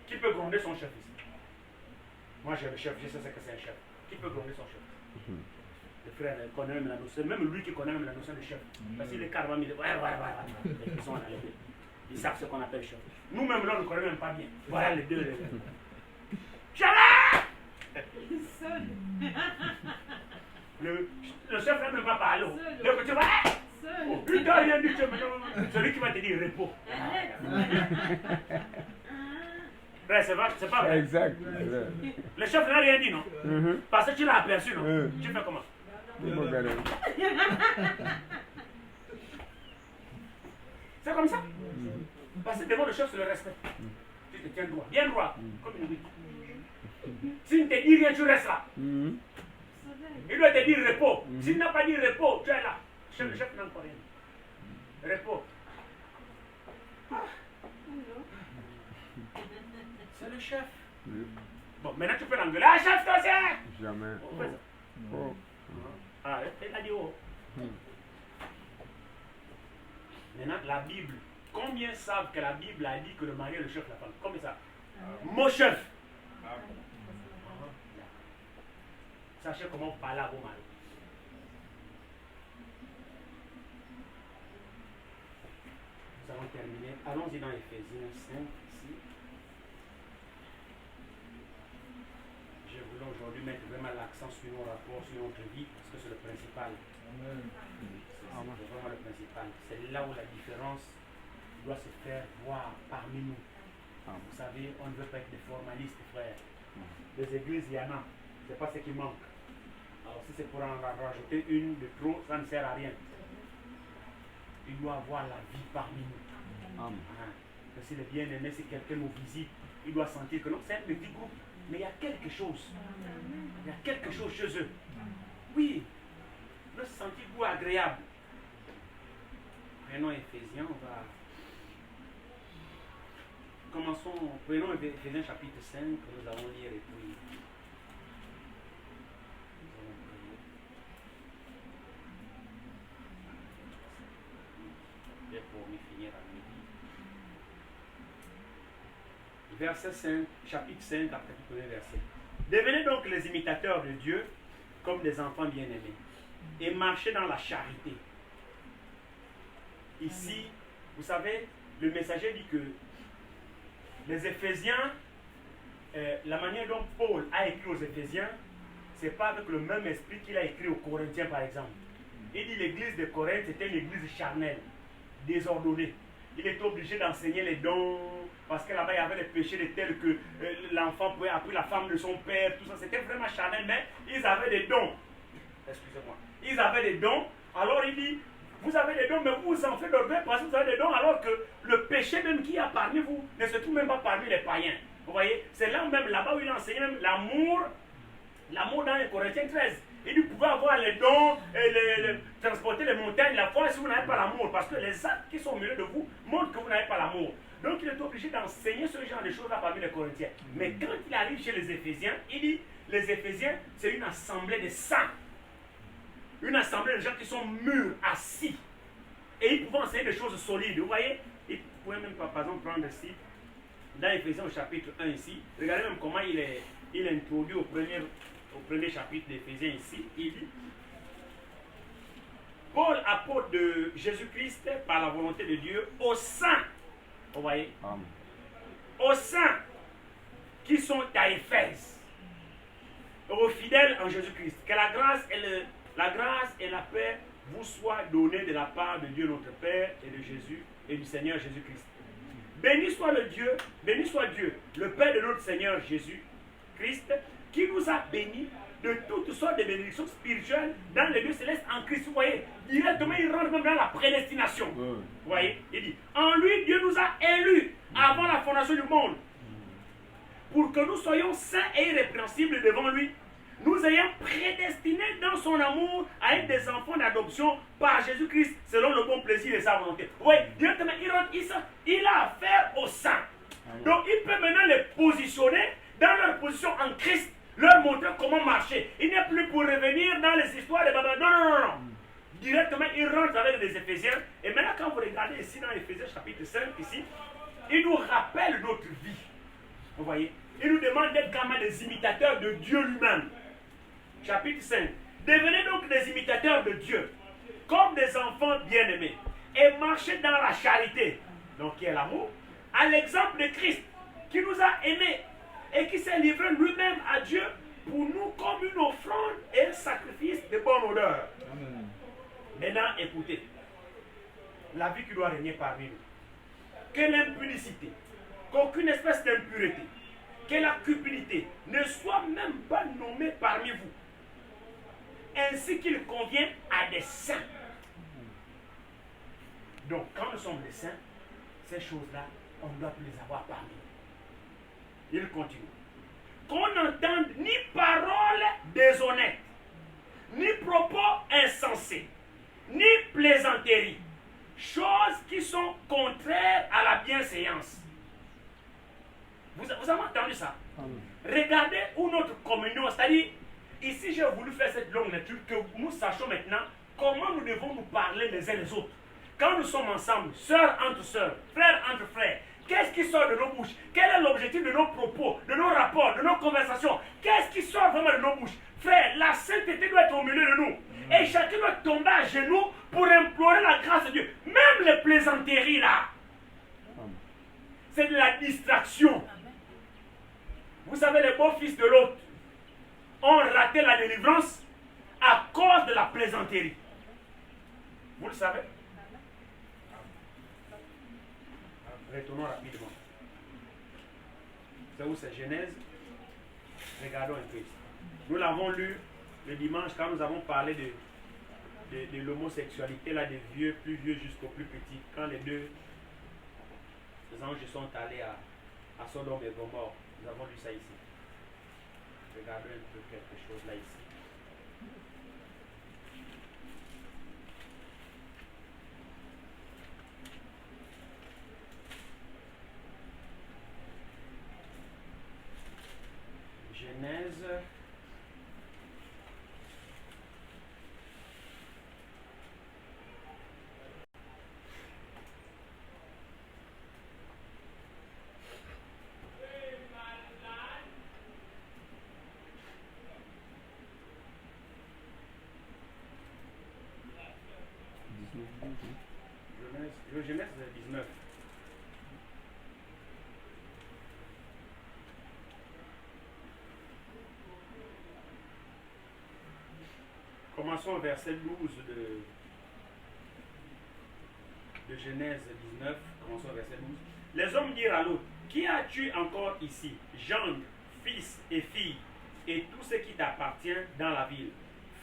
Qui peut gronder son chef ici? Moi, j'ai le chef, je sais ce que c'est un chef. Qui peut gronder son chef? Le frère connaît même la notion, même lui qui connaît même la notion de chef. Parce qu'il est carrément mis, ouais. Ils sont là, les deux. Ils savent ce qu'on appelle chef. Nous-mêmes, là, on ne connaît même pas bien. Voilà les deux. Jamais! Le chef ne va pas parler. Donc tu vas. Il t'a rien dit, celui qui va te dire repos. C'est pas vrai. Exact. Le chef n'a rien dit, non? Parce que tu l'as aperçu, non? Tu fais comment? C'est comme ça. Parce que devant le chef, c'est le respect. Tu te tiens droit, bien droit, comme une bite. S'il ne te dit rien, tu restes là. Il doit te dire repos. S'il n'a pas dit repos, tu es là. Le chef n'a encore rien. Repos. C'est le chef. Bon, maintenant tu peux l'engueuler. Ah, chef, toi, c'est. Jamais. On fait ça. Oh. Ah, il a dit oh. Maintenant, la Bible. Combien savent que la Bible a dit que le mari est le chef de la femme? Combien ça? Mon chef. Sachez comment parler à vos maris. Nous allons terminer. Allons-y dans Éphésiens 5 ici. Je voulais aujourd'hui mettre vraiment l'accent sur nos rapports, sur notre vie, parce que c'est le principal. C'est vraiment le principal. C'est là où la différence doit se faire voir parmi nous. Vous savez, on ne veut pas être des formalistes, frères. Les églises, il y en a. C'est pas ce qui manque. Alors si c'est pour en rajouter une de trop, ça ne sert à rien. Il doit avoir la vie parmi nous. Que si le bien-aimé, si quelqu'un nous visite, il doit sentir que non, c'est un petit groupe, mais il y a quelque chose. Il y a quelque chose chez eux. Oui, il doit se sentir goût agréable. Prenons Éphésiens, on va... Commençons, prenons Éphésiens chapitre 5, que nous allons lire et puis... Pour m'y finir à midi. Verset 5, chapitre 5, après le premier verset. Devenez donc les imitateurs de Dieu comme des enfants bien-aimés et marchez dans la charité. Ici, vous savez, le messager dit que les Éphésiens, la manière dont Paul a écrit aux Éphésiens, ce n'est pas avec le même esprit qu'il a écrit aux Corinthiens par exemple. Il dit l'église de Corinthe était une église charnelle, désordonnée. Il était obligé d'enseigner les dons parce que là-bas il y avait les péchés de tels que l'enfant pouvait appeler la femme de son père, tout ça. C'était vraiment charnel, mais ils avaient des dons. Excusez-moi. Ils avaient des dons. Alors il dit, vous avez des dons, mais vous en faites d'orgueil parce que vous avez des dons, alors que le péché même qu'il y a parmi vous ne se trouve même pas parmi les païens. Vous voyez, c'est là même, là-bas où il enseigne même l'amour dans les Corinthiens 13. Et vous pouvez avoir les dons, et transporter les montagnes, la foi, si vous n'avez pas l'amour. Parce que les actes qui sont au milieu de vous montrent que vous n'avez pas l'amour. Donc il est obligé d'enseigner ce genre de choses-là parmi les Corinthiens. Mais quand il arrive chez les Éphésiens, il dit, les Éphésiens, c'est une assemblée de saints. Une assemblée de gens qui sont mûrs, assis. Et ils pouvaient enseigner des choses solides. Vous voyez, vous pouvez même par exemple prendre ici, dans Éphésiens au chapitre 1 ici, regardez même comment il est introduit au premier chapitre d'Éphésiens ici, il dit Paul, apôtre de Jésus-Christ, par la volonté de Dieu, aux saints, vous voyez, aux saints qui sont à Éphèse, aux fidèles en Jésus-Christ, que la grâce et la paix vous soient données de la part de Dieu notre Père et de Jésus et du Seigneur Jésus-Christ. Béni soit Dieu, le Père de notre Seigneur Jésus-Christ, qui nous a bénis de toutes sortes de bénédictions spirituelles dans les lieux célestes en Christ. Vous voyez, directement il rentre même dans la prédestination. Vous voyez, il dit, en lui, Dieu nous a élus avant la fondation du monde, pour que nous soyons saints et irrépréhensibles devant lui, nous ayant prédestinés dans son amour à être des enfants d'adoption par Jésus-Christ, selon le bon plaisir de sa volonté. Vous voyez, directement il rentre, il a affaire aux saints. Donc il peut maintenant les positionner dans leur position en Christ, leur montrer comment marcher. Il n'est plus pour revenir dans les histoires de Baba. Non. Directement, il rentre avec les Éphésiens. Et maintenant, quand vous regardez ici dans Éphésiens chapitre 5, ici, il nous rappelle notre vie. Vous voyez, il nous demande d'être comme des imitateurs de Dieu lui-même. Chapitre 5. Devenez donc des imitateurs de Dieu, comme des enfants bien-aimés, et marchez dans la charité, donc qui est l'amour, à l'exemple de Christ, qui nous a aimés et qui s'est livré lui-même à Dieu pour nous comme une offrande et un sacrifice de bonne odeur. Amen. Maintenant, écoutez, la vie qui doit régner parmi nous, que l'impudicité, qu'aucune espèce d'impureté, que la cupidité ne soit même pas nommée parmi vous, ainsi qu'il convient à des saints. Donc, quand nous sommes des saints, ces choses-là, on ne doit plus les avoir parmi nous. Il continue. Qu'on n'entende ni paroles déshonnêtes, ni propos insensés, ni plaisanteries, choses qui sont contraires à la bienséance. Vous avez entendu ça? Amen. Regardez où notre communion, c'est-à-dire, ici j'ai voulu faire cette longue lecture, que nous sachions maintenant comment nous devons nous parler les uns les autres. Quand nous sommes ensemble, sœurs entre sœurs, frères entre frères, qu'est-ce qui sort de nos bouches? Quel est l'objectif de nos propos, de nos rapports, de nos conversations? Qu'est-ce qui sort vraiment de nos bouches? Frère, la sainteté doit être au milieu de nous. Et chacun doit tomber à genoux pour implorer la grâce de Dieu. Même les plaisanteries là, c'est de la distraction. Vous savez, les beaux-fils de l'autre ont raté la délivrance à cause de la plaisanterie. Vous le savez? Retournons rapidement. C'est où c'est Genèse? Regardons un peu. Nous l'avons lu le dimanche quand nous avons parlé de l'homosexualité, là, des vieux, plus vieux jusqu'aux plus petits. Quand les deux anges sont allés à Sodome et Gomorrhe. Nous avons lu ça ici. Regardons un peu quelque chose là ici. Genèse. Genèse 19. Commençons au verset 12 de Genèse 19. Commençons au verset 12. Les hommes dirent à l'autre, qui as-tu encore ici? Gendre, fils et filles, et tout ce qui t'appartient dans la ville.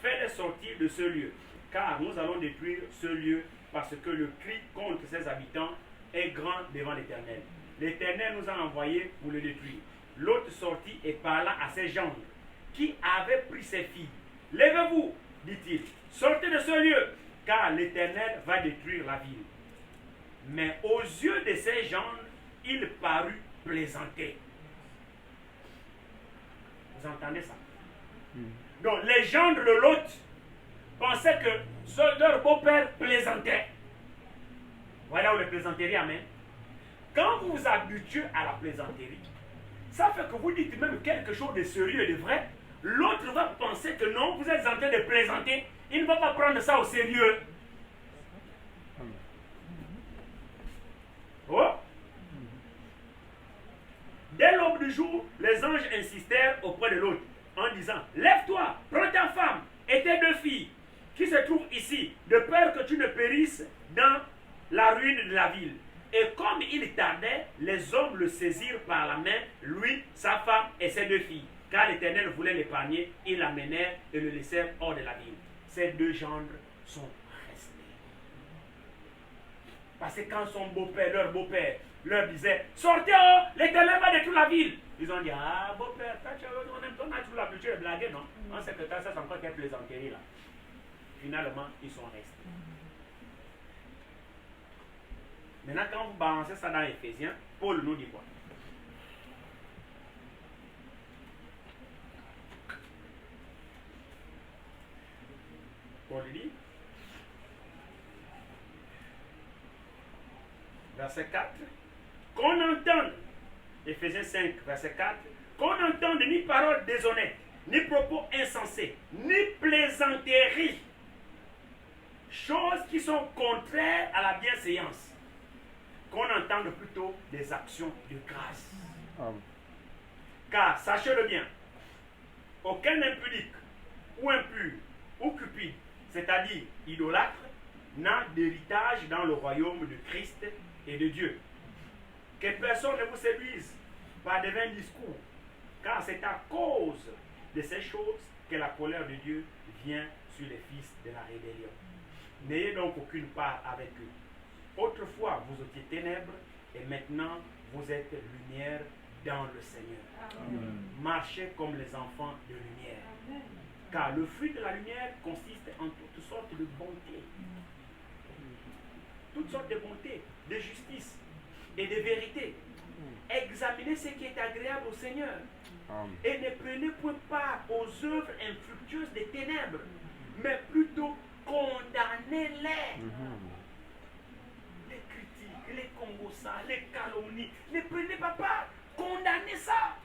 Fais-les sortir de ce lieu, car nous allons détruire ce lieu, parce que le cri contre ses habitants est grand devant l'Éternel. L'Éternel nous a envoyés pour le détruire. L'autre sortit et parla à ses gendres, qui avaient pris ses filles. Levez-vous, dit-il, sortez de ce lieu, car l'Éternel va détruire la ville. Mais aux yeux de ses gendres, il parut plaisanter. Vous entendez ça? Donc les gendres de l'autre pensaient que leur beau-père plaisantait. Voilà où les plaisanteries amènent. Quand vous vous habituez à la plaisanterie, ça fait que vous dites même quelque chose de sérieux et de vrai. L'autre va penser que non, vous êtes en train de plaisanter. Il ne va pas prendre ça au sérieux. Oh. Dès l'aube du jour, les anges insistèrent auprès de l'autre en disant, lève-toi, prends ta femme et tes deux filles qui se trouvent ici, de peur que tu ne périsses dans la ruine de la ville. Et comme il tardait, les hommes le saisirent par la main, lui, sa femme et ses deux filles. Car l'Éternel voulait l'épargner, ils l'amenèrent et le laissèrent hors de la ville. Ces deux gendres sont restés. Parce que quand son beau-père, leur beau-père, leur disait, sortez, oh, l'Éternel va détruire la ville. Ils ont dit, ah, beau-père, on a toujours l'habitude de blaguer, non? On sait que ça, c'est encore quelques plaisanteries là. Finalement, ils sont restés. Maintenant, quand vous balancez ça dans Éphésiens, Paul nous dit quoi? Paul dit, verset 4, qu'on entende, Éphésiens 5, verset 4, qu'on n'entende ni paroles déshonnêtes, ni propos insensés, ni plaisanteries, choses qui sont contraires à la bienséance, qu'on entende plutôt des actions de grâce. Car, sachez-le bien, aucun impudique, ou impur, ou cupide, c'est-à-dire idolâtre, n'a d'héritage dans le royaume de Christ et de Dieu. Que personne ne vous séduise par de vains discours, car c'est à cause de ces choses que la colère de Dieu vient sur les fils de la rébellion. N'ayez donc aucune part avec eux. Autrefois, vous étiez ténèbres, et maintenant, vous êtes lumière dans le Seigneur. Amen. Marchez comme les enfants de lumière. Amen. Car le fruit de la lumière consiste en toutes sortes de bonté. Toutes sortes de bonté, de justice et de vérité. Examinez ce qui est agréable au Seigneur. Amen. Et ne prenez point part aux œuvres infructueuses des ténèbres, mais plutôt condamnez-les. Les critiques, les congossas, les calomnies, ne prenez pas part. Condamnez ça.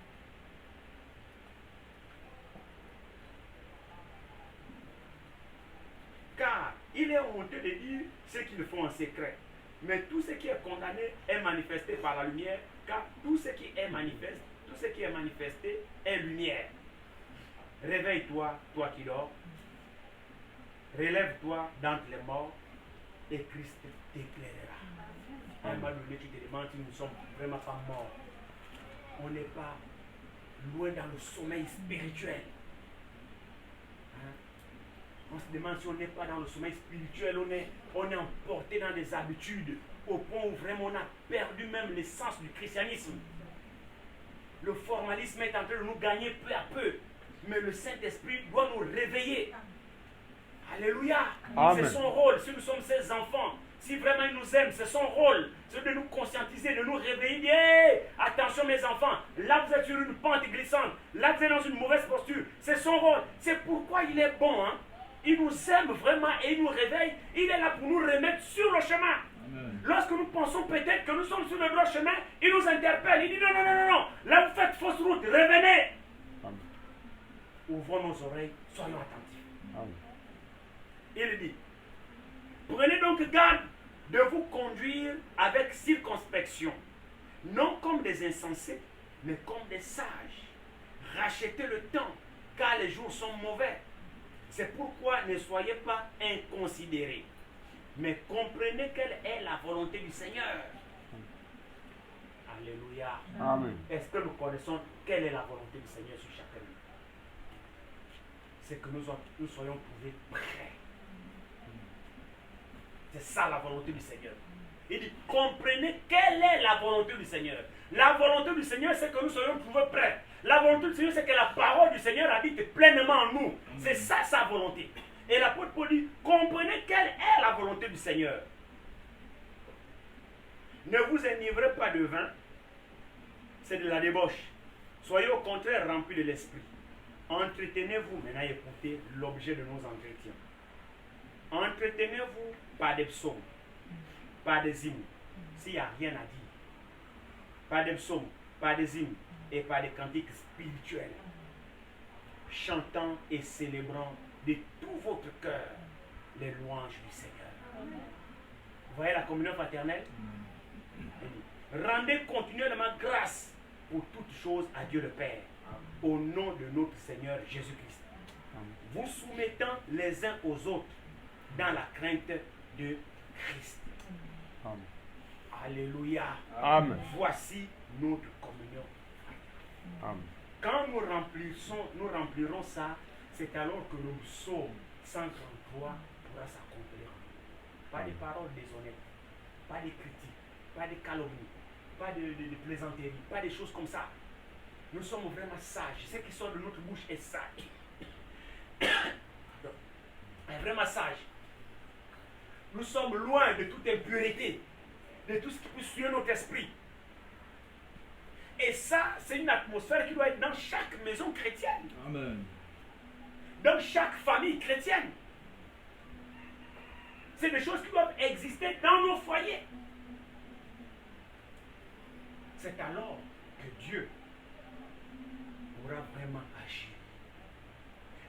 Car il est honteux de dire ce qu'ils font en secret. Mais tout ce qui est condamné est manifesté par la lumière, car tout ce qui est manifesté est lumière. Réveille-toi, toi qui dors. Relève-toi d'entre les morts, et Christ t'éclairera. À un moment donné, tu te demandes si nous ne sommes vraiment pas morts. On n'est pas loin dans le sommeil spirituel. Hein? On se demande si on n'est pas dans le sommeil spirituel, on est emporté dans des habitudes au point où vraiment on a perdu même l'essence du christianisme. Le formalisme est en train de nous gagner peu à peu, mais le Saint-Esprit doit nous réveiller. Alléluia. Amen. C'est son rôle, si nous sommes ses enfants, si vraiment il nous aime, c'est son rôle, c'est de nous conscientiser, de nous réveiller. Hey, attention mes enfants, là vous êtes sur une pente glissante, là vous êtes dans une mauvaise posture, c'est son rôle. C'est pourquoi il est bon, hein. Il nous aime vraiment et il nous réveille. Il est là pour nous remettre sur le chemin. Amen. Lorsque nous pensons peut-être que nous sommes sur le droit chemin, il nous interpelle. Il dit non, non, non, non, non. Là vous faites fausse route, revenez. Amen. Ouvrons nos oreilles, soyons attentifs. Amen. Il dit, prenez donc garde de vous conduire avec circonspection, non comme des insensés, mais comme des sages. Rachetez le temps, car les jours sont mauvais. C'est pourquoi ne soyez pas inconsidérés, mais comprenez quelle est la volonté du Seigneur. Alléluia. Amen. Est-ce que nous connaissons quelle est la volonté du Seigneur sur chacun de nous? C'est que nous soyons trouvés prêts. C'est ça la volonté du Seigneur. Il dit, comprenez quelle est la volonté du Seigneur. La volonté du Seigneur, c'est que nous soyons trouvés prêts. La volonté du Seigneur, c'est que la parole du Seigneur habite pleinement en nous. C'est ça sa volonté. Et l'apôtre Paul dit, comprenez quelle est la volonté du Seigneur. Ne vous enivrez pas de vin, c'est de la débauche. Soyez au contraire remplis de l'esprit. Entretenez-vous, maintenant écoutez l'objet de nos entretiens. Entretenez-vous par des psaumes, par des hymnes, s'il n'y a rien à dire. Par des psaumes, par des hymnes et par des cantiques spirituels, chantant et célébrant de tout votre cœur les louanges du Seigneur. Vous voyez la communion fraternelle? Rendez continuellement grâce pour toutes choses à Dieu le Père, au nom de notre Seigneur Jésus-Christ. Vous soumettant les uns aux autres dans la crainte de Christ. Amen. Alléluia. Amen. Voici notre communion. Amen. Quand nous remplirons ça, c'est alors que le psaume 133 pourra s'accomplir. Pas des paroles déshonnêtes, pas des critiques, pas des calomnies, pas de plaisanteries, pas des choses comme ça. Nous sommes vraiment sages. Ce qui sort de notre bouche est sage. Est vraiment sage. Nous sommes loin de toute impureté, de tout ce qui peut suivre notre esprit. Et ça, c'est une atmosphère qui doit être dans chaque maison chrétienne. Amen. Dans chaque famille chrétienne. C'est des choses qui doivent exister dans nos foyers. C'est alors que Dieu pourra vraiment agir.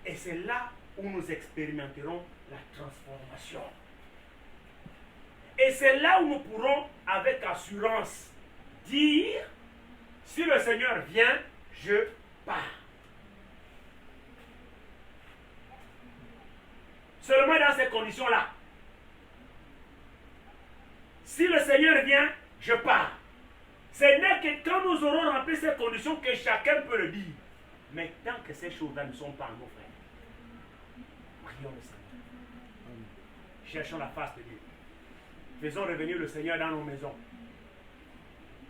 Et c'est là où nous expérimenterons la transformation. Et c'est là où nous pourrons avec assurance dire, si le Seigneur vient, je pars. Seulement dans ces conditions-là. Si le Seigneur vient, je pars. Ce n'est que quand nous aurons rempli ces conditions que chacun peut le dire. Mais tant que ces choses-là ne sont pas en nos frères, prions le Seigneur. Cherchons la face de Dieu. Faisons revenir le Seigneur dans nos maisons.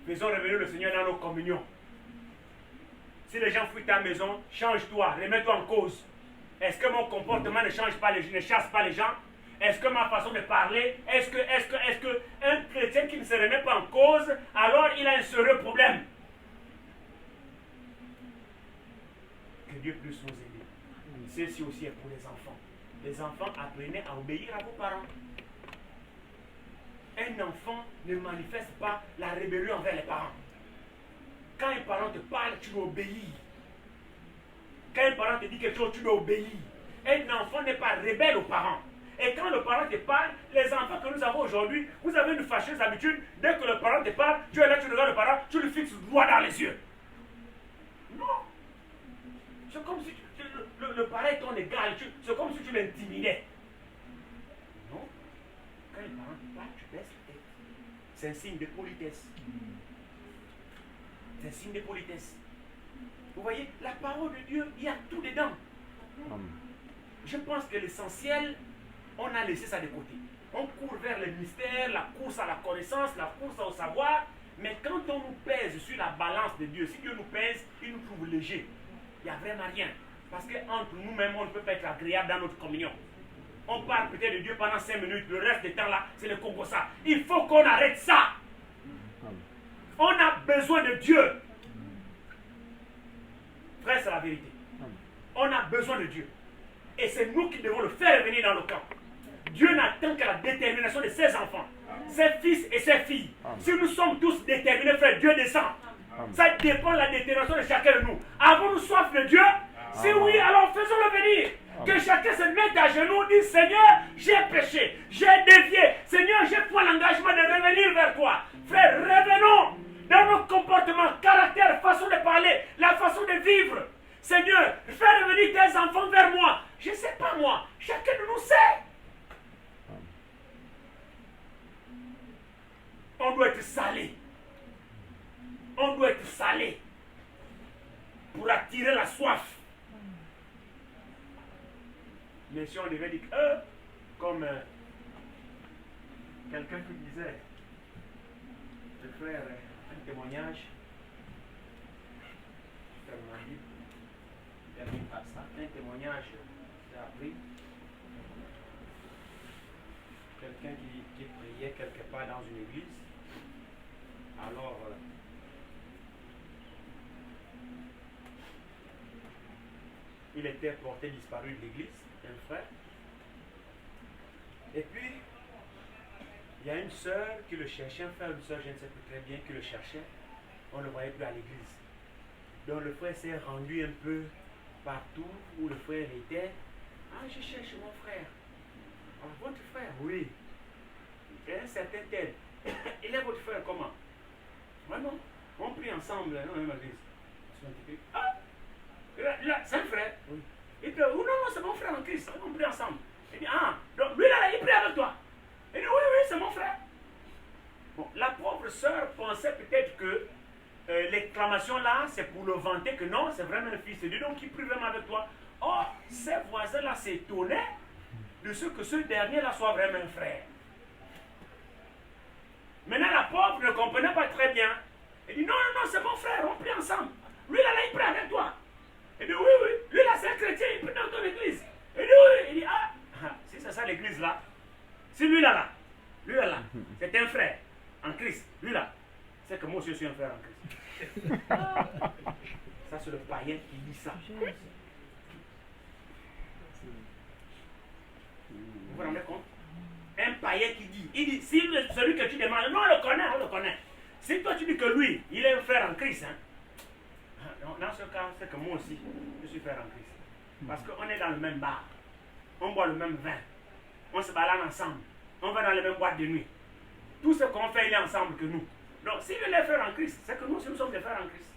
Faisons revenir le Seigneur dans nos communions. Si les gens fuient ta maison, change-toi, remets-toi en cause. Est-ce que mon comportement ne change pas ne chasse pas les gens? Est-ce que ma façon de parler, est-ce que un chrétien qui ne se remet pas en cause, alors il a un sérieux problème? Que Dieu puisse nous aider. Ceci aussi est pour les enfants. Les enfants, apprenez à obéir à vos parents. Un enfant ne manifeste pas la rébellion envers les parents. Quand un parent te parle, tu dois obéir. Quand un parent te dit quelque chose, tu dois obéir. Un enfant n'est pas rebelle aux parents. Et quand le parent te parle, les enfants que nous avons aujourd'hui, vous avez une fâcheuse habitude, dès que le parent te parle, tu es là, tu regardes le parent, tu le fixes droit dans les yeux. Non. C'est comme si le parent est ton égal, c'est comme si tu l'intimidais. Non. Quand le parent te parle, tu baisses la tête. C'est un signe de politesse. C'est un signe de politesse. Vous voyez, la parole de Dieu, il y a tout dedans. Je pense que l'essentiel, on a laissé ça de côté. On court vers le mystère, la course à la connaissance, la course au savoir. Mais quand on nous pèse sur la balance de Dieu, si Dieu nous pèse, il nous trouve léger. Il n'y a vraiment rien. Parce qu'entre nous-mêmes, on ne peut pas être agréable dans notre communion. On parle peut-être de Dieu pendant 5 minutes, le reste du temps là, c'est le Congo ça. Il faut qu'on arrête ça. On a besoin de Dieu. Frère, c'est la vérité. On a besoin de Dieu. Et c'est nous qui devons le faire revenir dans le camp. Dieu n'attend que la détermination de ses enfants, ses fils et ses filles. Si nous sommes tous déterminés, frère, Dieu descend. Ça dépend de la détermination de chacun de nous. Avons-nous soif de Dieu? Si oui, alors faisons-le venir. Que chacun se mette à genoux, dise Seigneur, j'ai péché, j'ai dévié. Seigneur, j'ai pris l'engagement de revenir vers toi. Frère, revenons dans nos comportements, caractère, façon de parler, la façon de vivre. Seigneur, fais revenir tes enfants vers moi. Je ne sais pas moi, chacun de nous sait. On doit être salé. On doit être salé pour attirer la soif. Mais si on devait dire comme quelqu'un qui disait, le frère, un témoignage, un témoignage, j'ai appris, quelqu'un qui priait quelque part dans une église, alors il était porté disparu de l'église, un frère. Et puis, il y a une sœur qui le cherchait, un frère, une sœur, je ne sais plus très bien, qui le cherchait. On ne le voyait plus à l'église. Donc le frère s'est rendu un peu partout où le frère était. Ah, je cherche mon frère. Ah, votre frère? Oui. Et un certain tel. Il est votre frère comment? Vraiment? On prie ensemble dans la même église. Ah! Là, c'est un frère. Oui. Il dit, oh non, non, c'est mon frère en Christ. On prie ensemble. Il dit, ah, donc lui là, il prie avec toi. Il dit, oui, oui, c'est mon frère. Bon, la pauvre sœur pensait peut-être que l'exclamation là, c'est pour le vanter que non, c'est vraiment un fils de Dieu, donc il prie vraiment avec toi. Or, ses voisins là s'étonnaient de ce que ce dernier là soit vraiment un frère. Maintenant, la pauvre ne comprenait pas très bien. Elle dit, non, non, non, c'est mon frère, on prie ensemble. Lui là, il prie avec toi. Elle dit, oui, oui, lui là, c'est un chrétien, il prie dans ton église. Elle dit, oui, il dit, ah, si c'est ça l'église là, si lui là, c'est un frère en Christ, lui là, c'est que moi aussi je suis un frère en Christ. Ça, c'est le païen qui dit ça. Vous vous rendez compte? Un païen qui dit, il dit, si celui que tu demandes, non, on le connaît. Si toi tu dis que lui, il est un frère en Christ, dans ce cas, c'est que moi aussi, je suis frère en Christ. Parce qu'on est dans le même bar, on boit le même vin, on se balade ensemble, on va dans les mêmes boîtes de nuit. Tout ce qu'on fait, il est ensemble que nous. Donc, si lui est frère en Christ, c'est que nous aussi nous sommes des frères en Christ.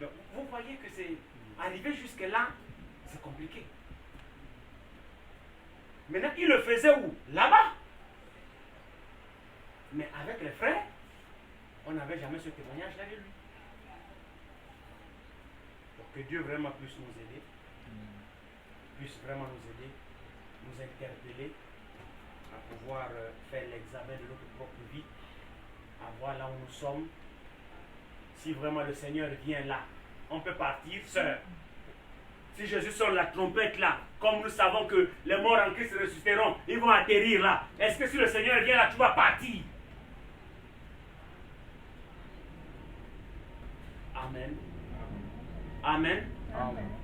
Donc, vous voyez que c'est arrivé jusque-là, c'est compliqué. Maintenant, il le faisait où? Là-bas. Mais avec les frères, on n'avait jamais ce témoignage-là de lui. Donc, que Dieu vraiment puisse nous aider, puisse vraiment nous aider, nous interpeller à pouvoir faire l'examen de notre propre vie, à voir là où nous sommes. Si vraiment le Seigneur vient là, on peut partir, sœur. Si Jésus sonne la trompette là, comme nous savons que les morts en Christ ressusciteront, ils vont atterrir là. Est-ce que si le Seigneur vient là, tu vas partir? Amen. Amen. Amen.